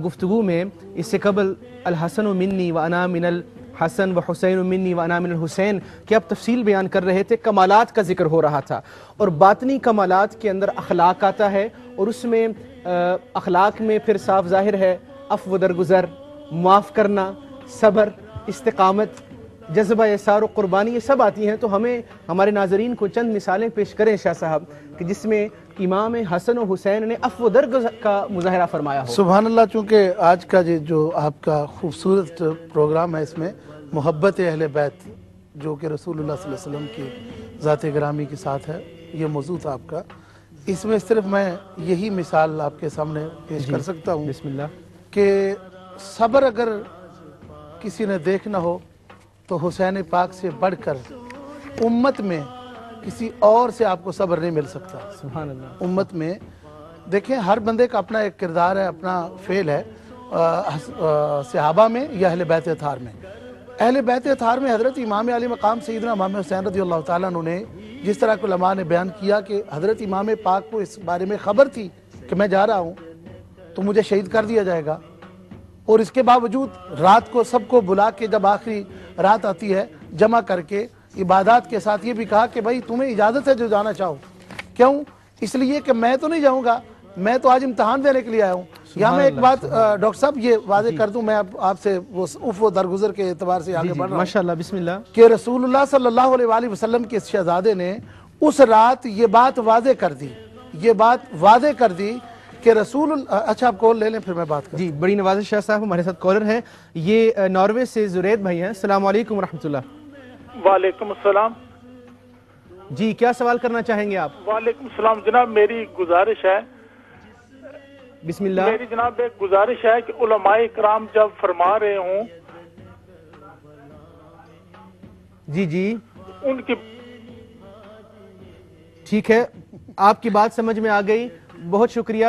گفتگو میں اس سے قبل الحسن منی وانا من الحسن و حسین منی وانا من الحسین کہ آپ تفصیل بیان کر رہے تھے, کمالات کا ذکر ہو رہا تھا, اور باطنی کمالات کے اندر اخلاق آتا ہے, اور اس میں اخلاق میں پھر صاف ظاہر ہے عفو درگزر, معاف کرنا, صبر, استقامت, جذبہ احسار و قربانی, یہ سب آتی ہیں. تو ہمیں ہمارے ناظرین کو چند مثالیں پیش کریں شاہ صاحب کہ جس میں امام حسن و حسین نے عفو درگزر کا مظاہرہ فرمایا ہو. سبحان اللہ, چونکہ آج کا جو آپ کا خوبصورت پروگرام ہے اس میں محبت اہل بیت جو کہ رسول اللہ صلی اللہ علیہ وسلم کی ذات گرامی کے ساتھ ہے, یہ موضوع تھا آپ کا. اس میں صرف میں یہی مثال آپ کے سامنے پیش کر سکتا ہوں بسم اللہ کہ صبر اگر کسی نے دیکھنا ہو تو حسین پاک سے بڑھ کر امت میں کسی اور سے آپ کو صبر نہیں مل سکتا. سبحان اللہ. امت میں دیکھیں ہر بندے کا اپنا ایک کردار ہے, اپنا فعل ہے, صحابہ میں یا اہل بیت اطہار میں. اہل بیت اطہار میں حضرت امام علی مقام سیدنا امام حسین رضی اللہ تعالیٰ عنہ نے جس طرح کہ علماء نے بیان کیا کہ حضرت امام پاک کو اس بارے میں خبر تھی کہ میں جا رہا ہوں تو مجھے شہید کر دیا جائے گا, اور اس کے باوجود رات کو سب کو بلا کے جب آخری رات آتی ہے جمع کر کے عبادات کے ساتھ یہ بھی کہا کہ بھائی تمہیں اجازت ہے جو جانا چاہو. کیوں؟ اس لیے کہ میں تو نہیں جاؤں گا, میں تو آج امتحان دینے کے لیے آیا ہوں. یہاں میں ایک بات ڈاکٹر صاحب یہ واضح کر دوں, میں آپ سے وہ عفو درگزر کے اعتبار سے آگے بڑھ رہا ہوں ماشاءاللہ بسم اللہ, کہ رسول اللہ صلی اللہ علیہ وآلہ وسلم کے شہزادے نے اس رات یہ بات واضح کر دی, یہ بات واضح کر دی کہ رسول اچھا آپ کال لے لیں پھر میں بات کروں. جی بڑی نوازش شاہ صاحب, ہمارے ساتھ کالر ہیں, یہ ناروے سے زرید بھائی ہیں. السلام علیکم ورحمۃ اللہ. وعلیکم السلام. جی کیا سوال کرنا چاہیں گے آپ؟ وعلیکم السلام جناب, میری گزارش ہے, بسم اللہ. میری جناب ایک گزارش ہے کہ علماء کرام جب فرما رہے ہوں جی ان کی, ٹھیک ہے آپ کی بات سمجھ میں آ گئی, بہت شکریہ.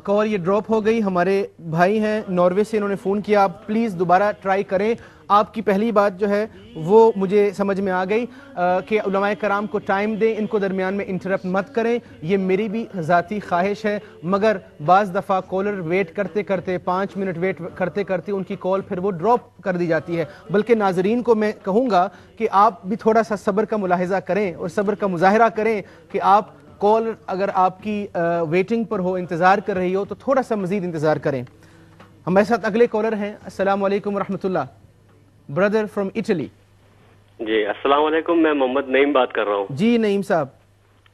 کال یہ ڈراپ ہو گئی. ہمارے بھائی ہیں ناروے سے, انہوں نے فون کیا, آپ پلیز دوبارہ ٹرائی کریں. آپ کی پہلی بات جو ہے وہ مجھے سمجھ میں آ گئی کہ علماء کرام کو ٹائم دیں, ان کو درمیان میں انٹرپٹ مت کریں, یہ میری بھی ذاتی خواہش ہے. مگر بعض دفعہ کالر ویٹ کرتے کرتے 5 منٹ ویٹ کرتے کرتے ان کی کال پھر وہ ڈراپ کر دی جاتی ہے. بلکہ ناظرین کو میں کہوں گا کہ آپ بھی تھوڑا سا صبر کا ملاحظہ کریں اور صبر کا مظاہرہ کریں کہ آپ کال اگر آپ کی ویٹنگ پر ہو, انتظار کر رہی ہو, تو تھوڑا سا مزید انتظار کریں. ہمارے ساتھ اگلے کالر ہیں. السلام علیکم ورحمۃ اللہ. Brother from Italy. جی السلام علیکم, میں محمد نعیم بات کر رہا ہوں. جی نعیم صاحب.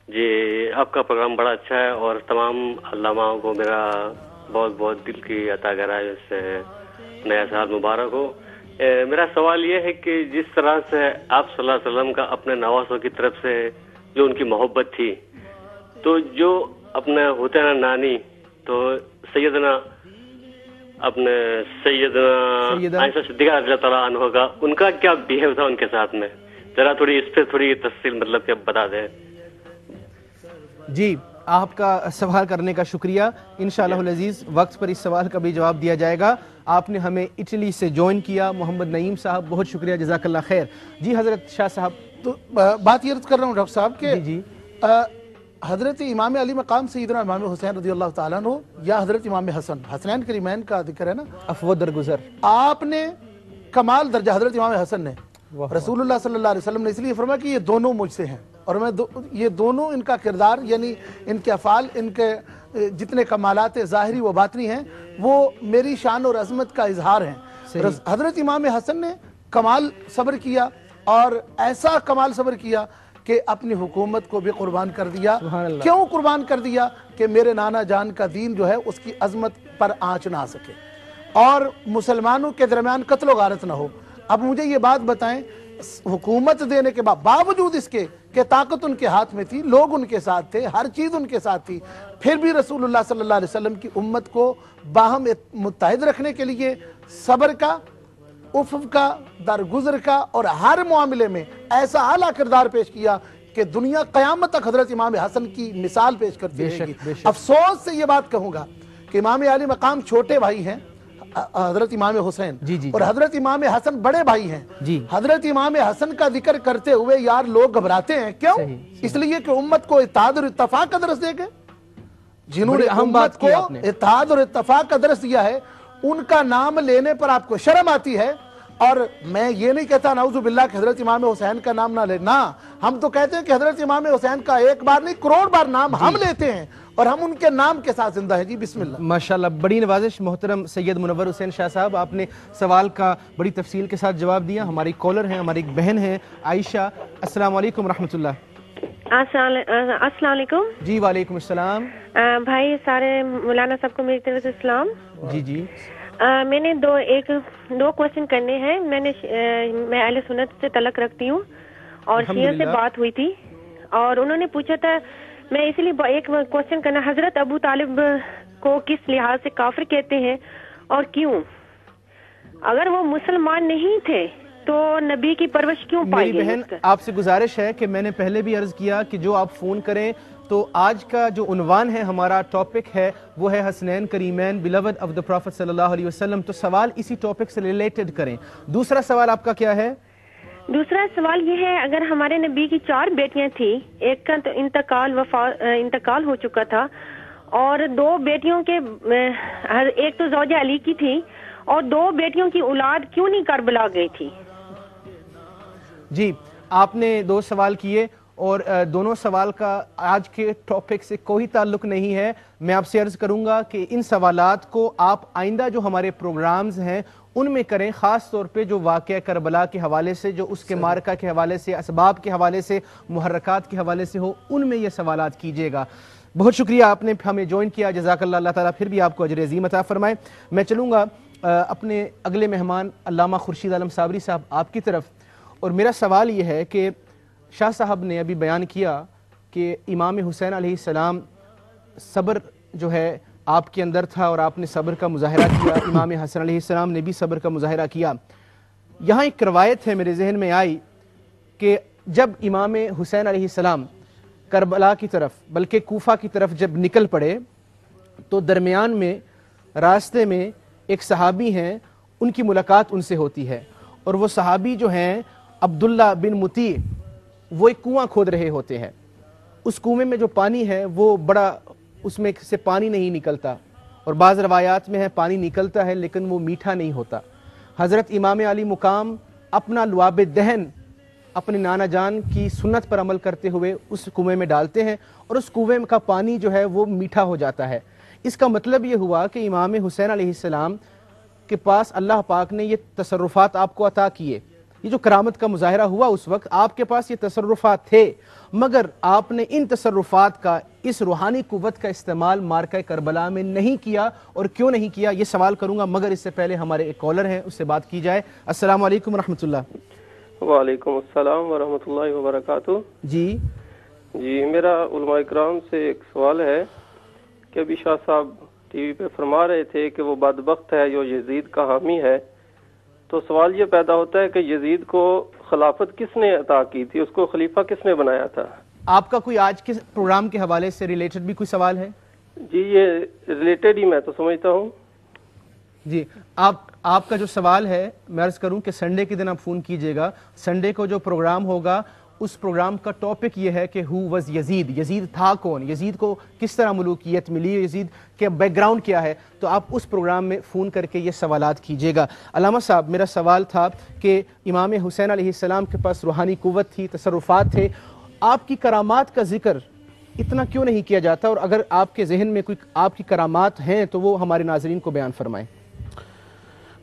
جی آپ کا پروگرام بڑا اچھا ہے اور تمام علماء کو میرا بہت بہت دل کی عطا گرائی سے نیا سال مبارک ہو. میرا سوال یہ ہے کہ جس طرح سے آپ صلی اللہ علیہ وسلم کا اپنے نواسوں کی طرف سے جو ان کی محبت تھی, تو جو اپنے ہوتے ہیں نانی, تو سیدنا اپنے سیدنا عائشہ صدیقہ رضی اللہ تعالیٰ عنہ کا ان کا کیا بیہیو تھا ان کے ساتھ میں, ذرا تھوڑی اس پہ تھوڑی تفصیل مطلب کہ بتا دیں. جی آپ کا سوال کرنے کا شکریہ. انشاءاللہ العزیز وقت پر اس سوال کا بھی جواب دیا جائے گا. آپ نے ہمیں اٹلی سے جوائن کیا. محمد نعیم صاحب بہت شکریہ, جزاک اللہ خیر. جی حضرت شاہ صاحب. تو بات یہ عرض کر رہا ہوں ڈاکٹر صاحب کہ جی حضرت امام علی مقام سیدنا امام حسین رضی اللہ تعالیٰ عنہ یا حضرت امام حسن, حسنین کریمین کا ذکر ہے نا, افو درگزر, آپ نے کمال درجہ حضرت امام حسن نے رسول اللہ صلی اللہ علیہ وسلم نے اس لیے فرمایا کہ یہ دونوں مجھ سے ہیں, اور میں یہ دونوں ان کا کردار یعنی ان کے افعال, ان کے جتنے کمالات ظاہری و باطنی ہیں وہ میری شان اور عظمت کا اظہار ہیں. حضرت امام حسن نے کمال صبر کیا, اور ایسا کمال صبر کیا کہ اپنی حکومت کو بھی قربان کر دیا. کیوں قربان کر دیا؟ کہ میرے نانا جان کا دین جو ہے اس کی عظمت پر آنچ نہ آ سکے اور مسلمانوں کے درمیان قتل و غارت نہ ہو. اب مجھے یہ بات بتائیں, حکومت دینے کے باوجود اس کے کہ طاقت ان کے ہاتھ میں تھی, لوگ ان کے ساتھ تھے, ہر چیز ان کے ساتھ تھی, پھر بھی رسول اللہ صلی اللہ علیہ وسلم کی امت کو باہم متحد رکھنے کے لیے صبر کا, افو کا, درگزر کا اور ہر معاملے میں ایسا اعلیٰ کردار پیش کیا کہ دنیا قیامت تک حضرت امام حسن کی مثال پیش کرتی رہے گی. افسوس سے یہ بات کہوں گا کہ امام علی مقام چھوٹے بھائی ہیں حضرت امام حسین, اور حضرت امام حسن بڑے بھائی ہیں. حضرت امام حسن کا ذکر کرتے ہوئے یار لوگ گھبراتے ہیں. کیوں؟ اس لیے کہ امت کو اتحاد اور اتفاق کا درس دے گئے. جنہوں نے امت کو اتحاد اور اتفاق کا درس دیا ہے ان کا نام لینے پر آپ کو شرم آتی ہے. اور میں یہ نہیں کہتا نعوذ باللہ کہ حضرت امام حسین کا نام نہ لے, نہ, ہم تو کہتے ہیں کہ حضرت امام حسین کا ایک بار نہیں کروڑ بار نام ہم لیتے ہیں اور ہم ان کے نام کے ساتھ زندہ ہیں. جی بسم اللہ. ماشاءاللہ, بڑی نوازش. محترم سید منور حسین شاہ صاحب, آپ نے سوال کا بڑی تفصیل کے ساتھ جواب دیا. ہماری کالر ہیں, ہماری ایک بہن ہے عائشہ. السلام علیکم رحمۃ اللہ. السلام علیکم. جی وعلیکم السلام. بھائی سارے مولانا صاحب کو میری طرف سے السلام. جی میں نے دو کوشچن کرنے ہیں. میں اہل سنت سے تعلق رکھتی ہوں اور شیعہ سے بات ہوئی تھی اور انہوں نے پوچھا تھا, میں اسی لیے ایک کوشچن کرنا, حضرت ابو طالب کو کس لحاظ سے کافر کہتے ہیں اور کیوں؟ اگر وہ مسلمان نہیں تھے تو نبی کی پرورش کیوں پائی گئی؟ میری بہن آپ سے گزارش ہے کہ میں نے پہلے بھی عرض کیا کہ جو آپ فون کریں تو آج کا جو عنوان ہے, ہمارا ٹاپک ہے وہ ہے حسنین کریمین بیلوڈ آف دا پروفٹ صلی اللہ علیہ وسلم. تو سوال اسی ٹاپک سے ریلیٹڈ کریں. دوسرا سوال آپ کا کیا ہے؟ دوسرا سوال یہ ہے, اگر ہمارے نبی کی 4 بیٹیاں تھیں, ایک کا تو انتقال ہو چکا تھا اور 2 بیٹیوں کے, ایک تو زوجہ علی کی تھی اور 2 بیٹیوں کی اولاد کیوں نہیں کربلا گئی تھی؟ جی آپ نے 2 سوال کیے اور دونوں سوال کا آج کے ٹاپک سے کوئی تعلق نہیں ہے. میں آپ سے عرض کروں گا کہ ان سوالات کو آپ آئندہ جو ہمارے پروگرامز ہیں ان میں کریں, خاص طور پہ جو واقعہ کربلا کے حوالے سے, جو اس کے مارکہ کے حوالے سے, اسباب کے حوالے سے, محرکات کے حوالے سے ہو, ان میں یہ سوالات کیجیے گا. بہت شکریہ آپ نے ہمیں جوائن کیا, جزاک اللہ. اللہ تعالیٰ پھر بھی آپ کو اجر عظیم عطا فرمائے. میں چلوں گا اپنے اگلے مہمان علامہ خورشید عالم صابری صاحب آپ کی طرف, اور میرا سوال یہ ہے کہ شاہ صاحب نے ابھی بیان کیا کہ امام حسین علیہ السلام صبر جو ہے آپ کے اندر تھا اور آپ نے صبر کا مظاہرہ کیا, امام حسن علیہ السلام نے بھی صبر کا مظاہرہ کیا. یہاں ایک روایت ہے میرے ذہن میں آئی کہ جب امام حسین علیہ السلام کربلا کی طرف بلکہ کوفہ کی طرف جب نکل پڑے تو درمیان میں راستے میں ایک صحابی ہیں, ان کی ملاقات ان سے ہوتی ہے, اور وہ صحابی جو ہیں عبداللہ بن مطیع, وہ ایک کنواں کھود رہے ہوتے ہیں. اس کنویں میں جو پانی ہے وہ بڑا, اس میں سے پانی نہیں نکلتا, اور بعض روایات میں ہے پانی نکلتا ہے لیکن وہ میٹھا نہیں ہوتا. حضرت امام علی مقام اپنا لعاب دہن اپنے نانا جان کی سنت پر عمل کرتے ہوئے اس کنویں میں ڈالتے ہیں اور اس کنویں کا پانی جو ہے وہ میٹھا ہو جاتا ہے. اس کا مطلب یہ ہوا کہ امام حسین علیہ السلام کے پاس اللہ پاک نے یہ تصرفات آپ کو عطا کیے. یہ جو کرامت کا مظاہرہ ہوا اس وقت آپ کے پاس یہ تصرفات تھے, مگر آپ نے ان تصرفات کا, اس روحانی قوت کا استعمال مارکہ کربلا میں نہیں کیا. اور کیوں نہیں کیا یہ سوال کروں گا, مگر اس سے پہلے ہمارے ایک کالر ہیں, اس سے بات کی جائے. السلام علیکم ورحمۃ اللہ. وعلیکم السلام ورحمۃ اللہ وبرکاتہ. جی میرا علماء اکرام سے ایک سوال ہے کہ ابھی شاہ صاحب ٹی وی پہ فرما رہے تھے کہ وہ بدبخت ہے جو یزید کا حامی ہے, تو سوال یہ پیدا ہوتا ہے کہ یزید کو خلافت کس نے عطا کی تھی, اس کو خلیفہ کس نے بنایا تھا؟ آپ کا کوئی آج کے پروگرام کے حوالے سے ریلیٹڈ بھی کوئی سوال ہے؟ جی یہ ریلیٹڈ ہی میں تو سمجھتا ہوں. جی آپ کا جو سوال ہے میں عرض کروں کہ سنڈے کے دن آپ فون کیجئے گا. سنڈے کو جو پروگرام ہوگا اس پروگرام کا ٹاپک یہ ہے کہ ہو واز یزید، یزید تھا کون، یزید کو کس طرح ملوکیت ملی، یزید کے بیک گراؤنڈ کیا ہے. تو آپ اس پروگرام میں فون کر کے یہ سوالات کیجئے گا. علامہ صاحب میرا سوال تھا کہ امام حسین علیہ السلام کے پاس روحانی قوت تھی، تصرفات تھے، آپ کی کرامات کا ذکر اتنا کیوں نہیں کیا جاتا، اور اگر آپ کے ذہن میں کوئی آپ کی کرامات ہیں تو وہ ہمارے ناظرین کو بیان فرمائیں.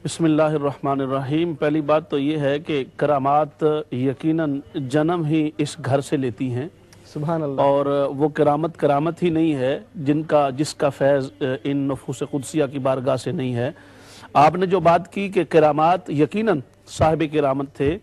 بسم اللہ الرحمن الرحیم. پہلی بات تو یہ ہے کہ کرامات یقیناً جنم ہی اس گھر سے لیتی ہیں. سبحان اللہ. اور وہ کرامت ہی نہیں ہے جس کا فیض ان نفوس قدسیہ کی بارگاہ سے نہیں ہے. آپ نے جو بات کی کہ کرامات یقیناً صاحب کرامت تھے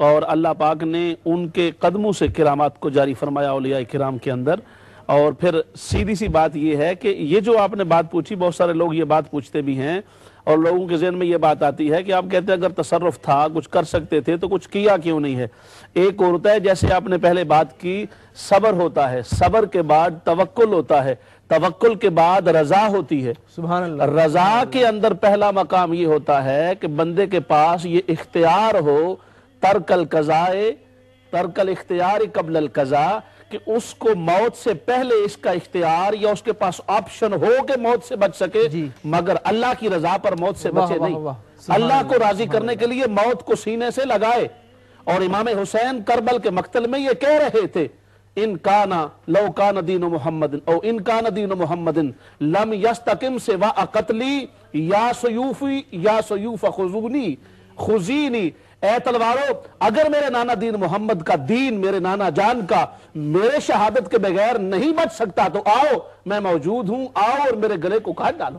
اور اللہ پاک نے ان کے قدموں سے کرامات کو جاری فرمایا اولیاء کرام کے اندر. اور پھر سیدھی سی بات یہ ہے کہ یہ جو آپ نے بات پوچھی، بہت سارے لوگ یہ بات پوچھتے بھی ہیں اور لوگوں کے ذہن میں یہ بات آتی ہے کہ آپ کہتے ہیں اگر تصرف تھا، کچھ کر سکتے تھے تو کچھ کیا کیوں نہیں ہے. ایک ہوتا ہے جیسے آپ نے پہلے بات کی، صبر ہوتا ہے، صبر کے بعد توکل ہوتا ہے، توکل کے بعد رضا ہوتی ہے. سبحان اللہ. رضا کے اندر پہلا مقام یہ ہوتا ہے کہ بندے کے پاس یہ اختیار ہو، ترک القضاء، ترک الاختیار قبل القضاء، کہ اس کو موت سے پہلے اس کا اختیار یا اس کے پاس آپشن ہو کہ موت سے بچ سکے، مگر اللہ کی رضا پر موت سے بچے نہیں. اللہ کو راضی کرنے کے لیے موت کو سینے سے لگائے. اور امام حسین کربل کے مقتل میں یہ کہہ رہے تھے، ان کانا لو کان دین محمد او ان کان دین محمد لم یستقم سوا قتلی یا سیوفی یا سیوف خذونی خذینی. اے تلوارو، اگر میرے نانا دین محمد کا دین، میرے نانا جان کا میرے شہادت کے بغیر نہیں بچ سکتا تو آؤ، میں موجود ہوں، آؤ اور میرے گلے کو کاٹ ڈالو.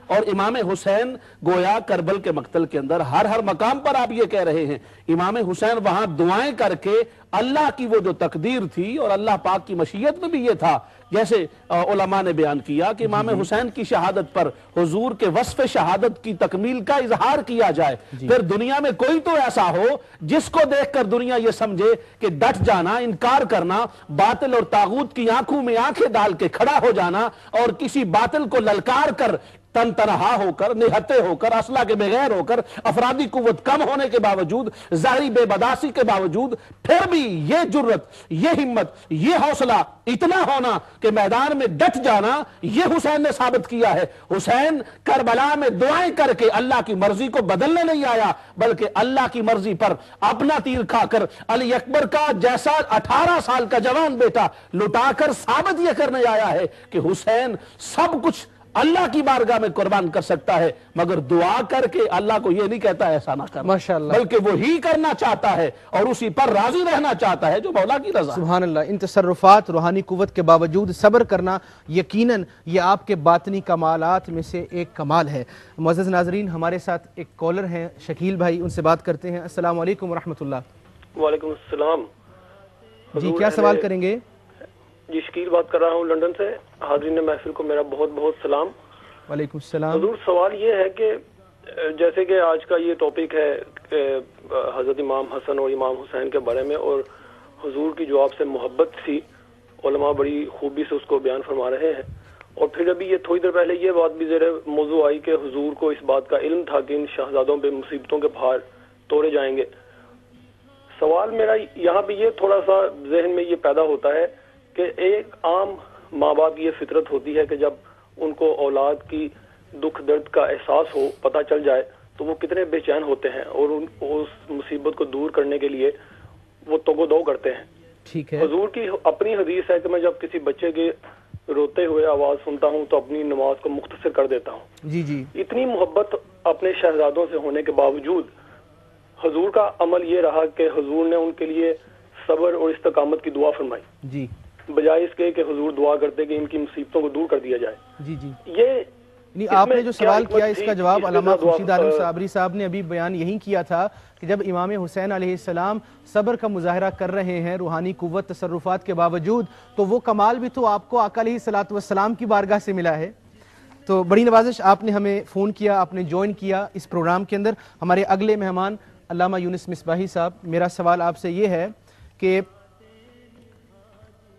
اور امام حسین گویا کربل کے مقتل کے اندر ہر مقام پر آپ یہ کہہ رہے ہیں، امام حسین وہاں دعائیں کر کے اللہ کی وہ جو تقدیر تھی اور اللہ پاک کی مشیت میں بھی یہ تھا، جیسے علماء نے بیان کیا کہ امام حسین کی شہادت پر حضور کے وصف شہادت کی تکمیل کا اظہار کیا جائے. پھر دنیا میں کوئی تو ایسا ہو جس کو دیکھ کر دنیا یہ سمجھے کہ ڈٹ جانا، انکار کرنا، باطل اور طاغوت کی آنکھوں میں آنکھیں ڈال کے کھڑا ہو جانا اور کسی باطل کو للکار کر تن تنہا ہو کر، نہتے ہو کر، اسلحہ کے بغیر ہو کر، افرادی قوت کم ہونے کے باوجود، ظاہری بے بداسی کے باوجود، پھر بھی یہ جرت، یہ ہمت، یہ حوصلہ اتنا ہونا کہ میدان میں ڈٹ جانا، یہ حسین نے ثابت کیا ہے. حسین کربلا میں دعائیں کر کے اللہ کی مرضی کو بدلنے نہیں آیا، بلکہ اللہ کی مرضی پر اپنا تیر کھا کر علی اکبر کا جیسا 18 سال کا جوان بیٹا لٹا کر ثابت یہ کرنے آیا ہے کہ حسین سب کچھ اللہ کی بارگاہ میں قربان کر سکتا ہے، مگر دعا کر کے اللہ کو یہ نہیں کہتا ایسا نہ کرنا، بلکہ وہی کرنا چاہتا ہے اور اسی پر راضی رہنا چاہتا ہے جو مولا کی رضا. سبحان اللہ. ان تصرفات، روحانی قوت کے باوجود صبر کرنا یقیناً یہ آپ کے باطنی کمالات میں سے ایک کمال ہے. معزز ناظرین، ہمارے ساتھ ایک کالر ہیں شکیل بھائی، ان سے بات کرتے ہیں. السلام علیکم ورحمۃ اللہ. وعلیکم السلام. جی کیا سوال کریں گے؟ جی شکیل بات کر رہا ہوں لندن سے. حاضرین محفل کو میرا بہت بہت سلام. وعلیکم السلام. حضور سوال یہ ہے کہ جیسے کہ آج کا یہ ٹاپک ہے کہ حضرت امام حسن اور امام حسین کے بارے میں، اور حضور کی جو آپ سے محبت تھی، علماء بڑی خوبی سے اس کو بیان فرما رہے ہیں. اور پھر ابھی یہ تھوڑی دیر پہلے یہ بات بھی زیر موضوع آئی کہ حضور کو اس بات کا علم تھا کہ ان شہزادوں پہ مصیبتوں کے پہاڑ توڑے جائیں گے. سوال میرا یہاں پہ یہ تھوڑا سا ذہن میں یہ پیدا ہوتا ہے کہ ایک عام ماں باپ کی یہ فطرت ہوتی ہے کہ جب ان کو اولاد کی دکھ درد کا احساس ہو، پتہ چل جائے، تو وہ کتنے بے چین ہوتے ہیں اور اس مصیبت کو دور کرنے کے لیے وہ توگو دو کرتے ہیں. ٹھیک ہے. حضور کی اپنی حدیث ہے کہ میں جب کسی بچے کے روتے ہوئے آواز سنتا ہوں تو اپنی نماز کو مختصر کر دیتا ہوں. جی جی. اتنی محبت اپنے شہزادوں سے ہونے کے باوجود حضور کا عمل یہ رہا کہ حضور نے ان کے لیے صبر اور استقامت کی دعا فرمائی. جی. بجائے اس کے کہ حضور دعا کرتے کہ ان کی مصیبتوں کو دور کر دیا جائے. جی جی. یہ آپ نے جو سوال کیا اس کا جواب علامہ خورشید عالم صابری صاحب نے ابھی بیان یہی کیا تھا کہ جب امام حسین علیہ السلام صبر کا مظاہرہ کر رہے ہیں روحانی قوت تصرفات کے باوجود، تو وہ کمال بھی تو آپ کو آقا علیہ السلام کی بارگاہ سے ملا ہے. تو بڑی نوازش، آپ نے ہمیں فون کیا، آپ نے جوائن کیا اس پروگرام کے اندر. ہمارے اگلے مہمان علامہ یونس مصباحی صاحب، میرا سوال آپ سے یہ ہے کہ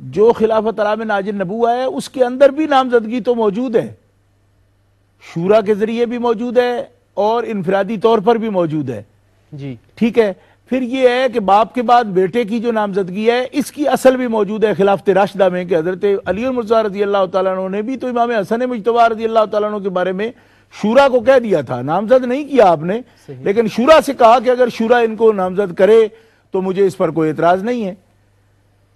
جو خلافت علی میں نازل نبوہ ہے اس کے اندر بھی نامزدگی تو موجود ہے، شورا کے ذریعے بھی موجود ہے اور انفرادی طور پر بھی موجود ہے جی ٹھیک ہے۔ پھر یہ ہے کہ باپ کے بعد بیٹے کی جو نامزدگی ہے اس کی اصل بھی موجود ہے خلافت راشدہ میں، کہ حضرت علی المرتضیٰ رضی اللہ تعالیٰ عنہ نے بھی تو امام حسن مجتبی رضی اللہ تعالیٰ عنہ کے بارے میں شورا کو کہہ دیا تھا، نامزد نہیں کیا آپ نے، لیکن شورا سے کہا کہ اگر شورا ان کو نامزد کرے تو مجھے اس پر کوئی اعتراض نہیں ہے،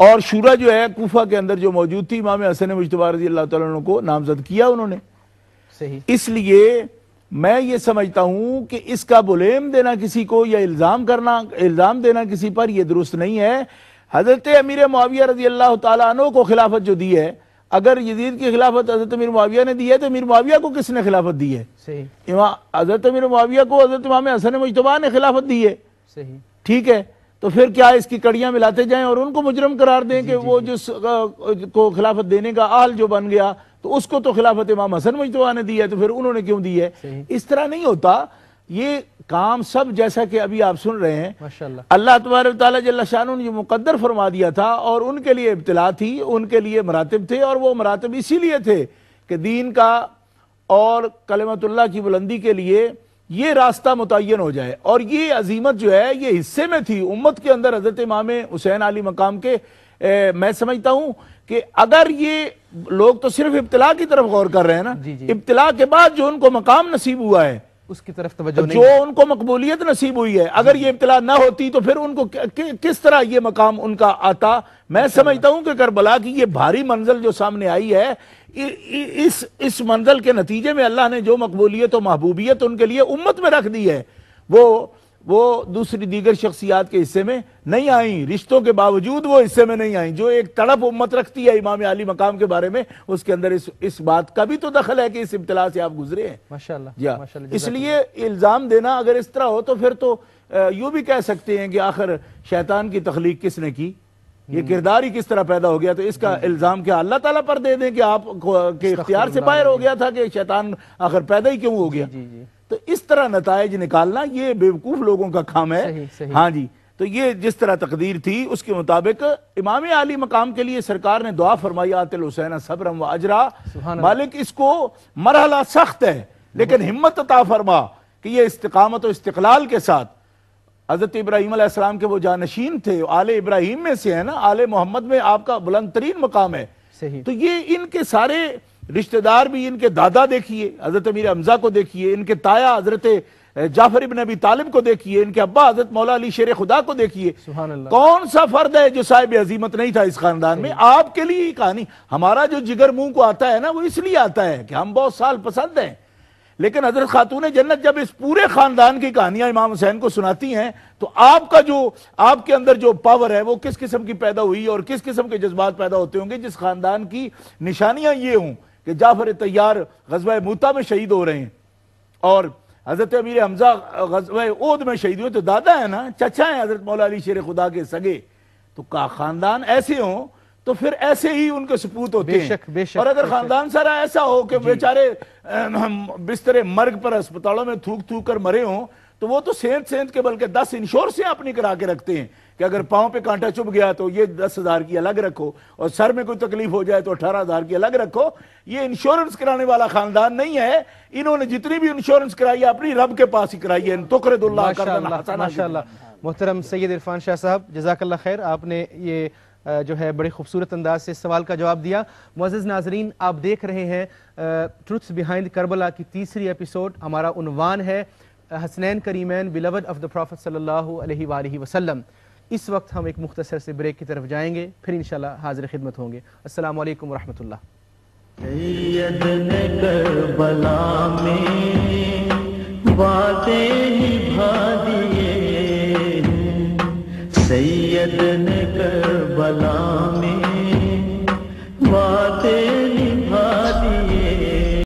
اور شورا جو ہے کوفہ کے اندر جو موجود تھی امام حسن مجتبی رضی اللہ تعالیٰ عنہ کو نامزد کیا انہوں نے۔ صحیح۔ اس لیے میں یہ سمجھتا ہوں کہ اس کا بلیم دینا کسی کو یا الزام دینا کسی پر یہ درست نہیں ہے۔ حضرت امیر معاویہ رضی اللہ تعالیٰ عنہ کو خلافت جو دی ہے، اگر یزید کی خلافت حضرت امیر معاویہ نے دی ہے تو امیر معاویہ کو کس نے خلافت دی ہے؟ صحیح۔ حضرت امیر معاویہ کو حضرت امام حسن مجتبی نے خلافت دی ہے، صحیح ٹھیک ہے، تو پھر کیا اس کی کڑیاں ملاتے جائیں اور ان کو مجرم قرار دیں کہ وہ جس کو خلافت دینے کا اہل جو بن گیا تو اس کو تو خلافت امام حسن مجتبی نے دی ہے تو پھر انہوں نے کیوں دی ہے؟ اس طرح نہیں ہوتا، یہ کام سب جیسا کہ ابھی آپ سن رہے ہیں ماشاءاللہ اللہ تبارک تعالیٰ جل شانہ نے جو مقدر فرما دیا تھا، اور ان کے لیے ابتلا تھی، ان کے لیے مراتب تھے، اور وہ مراتب اسی لیے تھے کہ دین کا اور کلمت اللہ کی بلندی کے لیے یہ راستہ متعین ہو جائے، اور یہ عظیمت جو ہے یہ حصے میں تھی امت کے اندر حضرت امام حسین علی مقام کے۔ میں سمجھتا ہوں کہ اگر یہ لوگ تو صرف ابتلا کی طرف غور کر رہے ہیں نا، ابتلا کے بعد جو ان کو مقام نصیب ہوا ہے اس کی طرف توجہ نہیں، جو ان کو مقبولیت نصیب ہوئی ہے، اگر یہ ابتلا نہ ہوتی تو پھر ان کو کس طرح یہ مقام ان کا آتا؟ میں سمجھتا ہوں کہ کربلا کی یہ بھاری منزل جو سامنے آئی ہے، اس منزل کے نتیجے میں اللہ نے جو مقبولیت و محبوبیت ان کے لیے امت میں رکھ دی ہے وہ دوسری دیگر شخصیات کے حصے میں نہیں آئیں، رشتوں کے باوجود وہ حصے میں نہیں آئیں۔ جو ایک تڑپ امت رکھتی ہے امام علی مقام کے بارے میں، اس کے اندر اس بات کا بھی تو دخل ہے کہ اس ابتلا سے آپ گزرے ہیں ماشاءاللہ۔ اس لیے الزام دینا اگر اس طرح ہو تو پھر تو یوں بھی کہہ سکتے ہیں کہ آخر شیطان کی تخلیق کس نے کی، یہ کردار ہی کس طرح پیدا ہو گیا، تو اس کا الزام کیا اللہ تعالیٰ پر دے دیں کہ آپ کے اختیار سے باہر ہو گیا تھا کہ شیطان آخر پیدا ہی کیوں ہو گیا؟ تو اس طرح نتائج نکالنا یہ بیوقوف لوگوں کا کام ہے۔ ہاں جی، تو یہ جس طرح تقدیر تھی اس کے مطابق امام علی مقام کے لیے سرکار نے دعا فرمائی آت الحسین صبرم و اجرا، مالک اس کو مرحلہ سخت ہے لیکن ہمت عطا فرما کہ یہ استقامت و استقلال کے ساتھ۔ حضرت ابراہیم علیہ السلام کے وہ جانشین تھے، آل ابراہیم میں سے ہے نا، آل محمد میں آپ کا بلند ترین مقام ہے، تو یہ ان کے سارے رشتہ دار بھی، ان کے دادا دیکھیے حضرت امیر حمزہ کو دیکھیے، ان کے تایا حضرت جعفر ابن ابی طالب کو دیکھیے، ان کے ابا حضرت مولا علی شیر خدا کو دیکھیے، کون سا فرد ہے جو صاحب عظیمت نہیں تھا اس خاندان میں؟ آپ کے لیے کہانی، ہمارا جو جگر منہ کو آتا ہے نا وہ اس لیے آتا ہے کہ ہم بہت سال پسند ہیں، لیکن حضرت خاتون جنت جب اس پورے خاندان کی کہانیاں امام حسین کو سناتی ہیں تو آپ کے اندر جو پاور ہے وہ کس قسم کی پیدا ہوئی اور کس قسم کے جذبات پیدا ہوتے ہوں گے جس خاندان کی نشانیاں یہ ہوں کہ جعفر طیار غزوہ موتا میں شہید ہو رہے ہیں اور حضرت امیر حمزہ غزوہ احد میں شہید ہوئے، تو دادا ہے نا، چچا ہیں حضرت مولا علی شیر خدا کے سگے، تو خاندان ایسے ہوں تو پھر ایسے ہی ان کے سپوت ہوتے ہیں۔ اور اگر خاندان سارا ایسا ہو کہ بیچارے بستر مرگ پر اسپتالوں میں تھوک تھوک کر مرے ہوں تو وہ تو سینت کے بلکہ 10 انشورنسیں اپنی کرا کے رکھتے ہیں کہ اگر پاؤں پہ کانٹا چبھ گیا تو یہ 10,000 کی الگ رکھو، اور سر میں کوئی تکلیف ہو جائے تو 18,000 کی الگ رکھو۔ یہ انشورنس کرانے والا خاندان نہیں ہے، انہوں نے جتنی بھی انشورنس کرائی ہے اپنی رب کے پاس ہی کرائی ہے۔ تقرض اللہ قرضا حسنا۔ ماشاءاللہ محترم سید عرفان شاہ صاحب، جزاک اللہ خیر، آپ نے یہ جو ہے بڑے خوبصورت انداز سے سوال کا جواب دیا۔ معزز ناظرین، آپ دیکھ رہے ہیں ٹروتھس بیہائنڈ کربلا کی تیسری ایپیسوڈ۔ ہمارا عنوان ہے حسنین کریمین بیلوڈ آف دا پروفٹ صلی اللہ علیہ وآلہ وسلم۔ اس وقت ہم ایک مختصر سے بریک کی طرف جائیں گے، پھر انشاءاللہ حاضر خدمت ہوں گے۔ السلام علیکم ورحمۃ اللہ۔ سید نے کربلا میں وعدے نبھا دیے، سید نے کربلا میں وعدے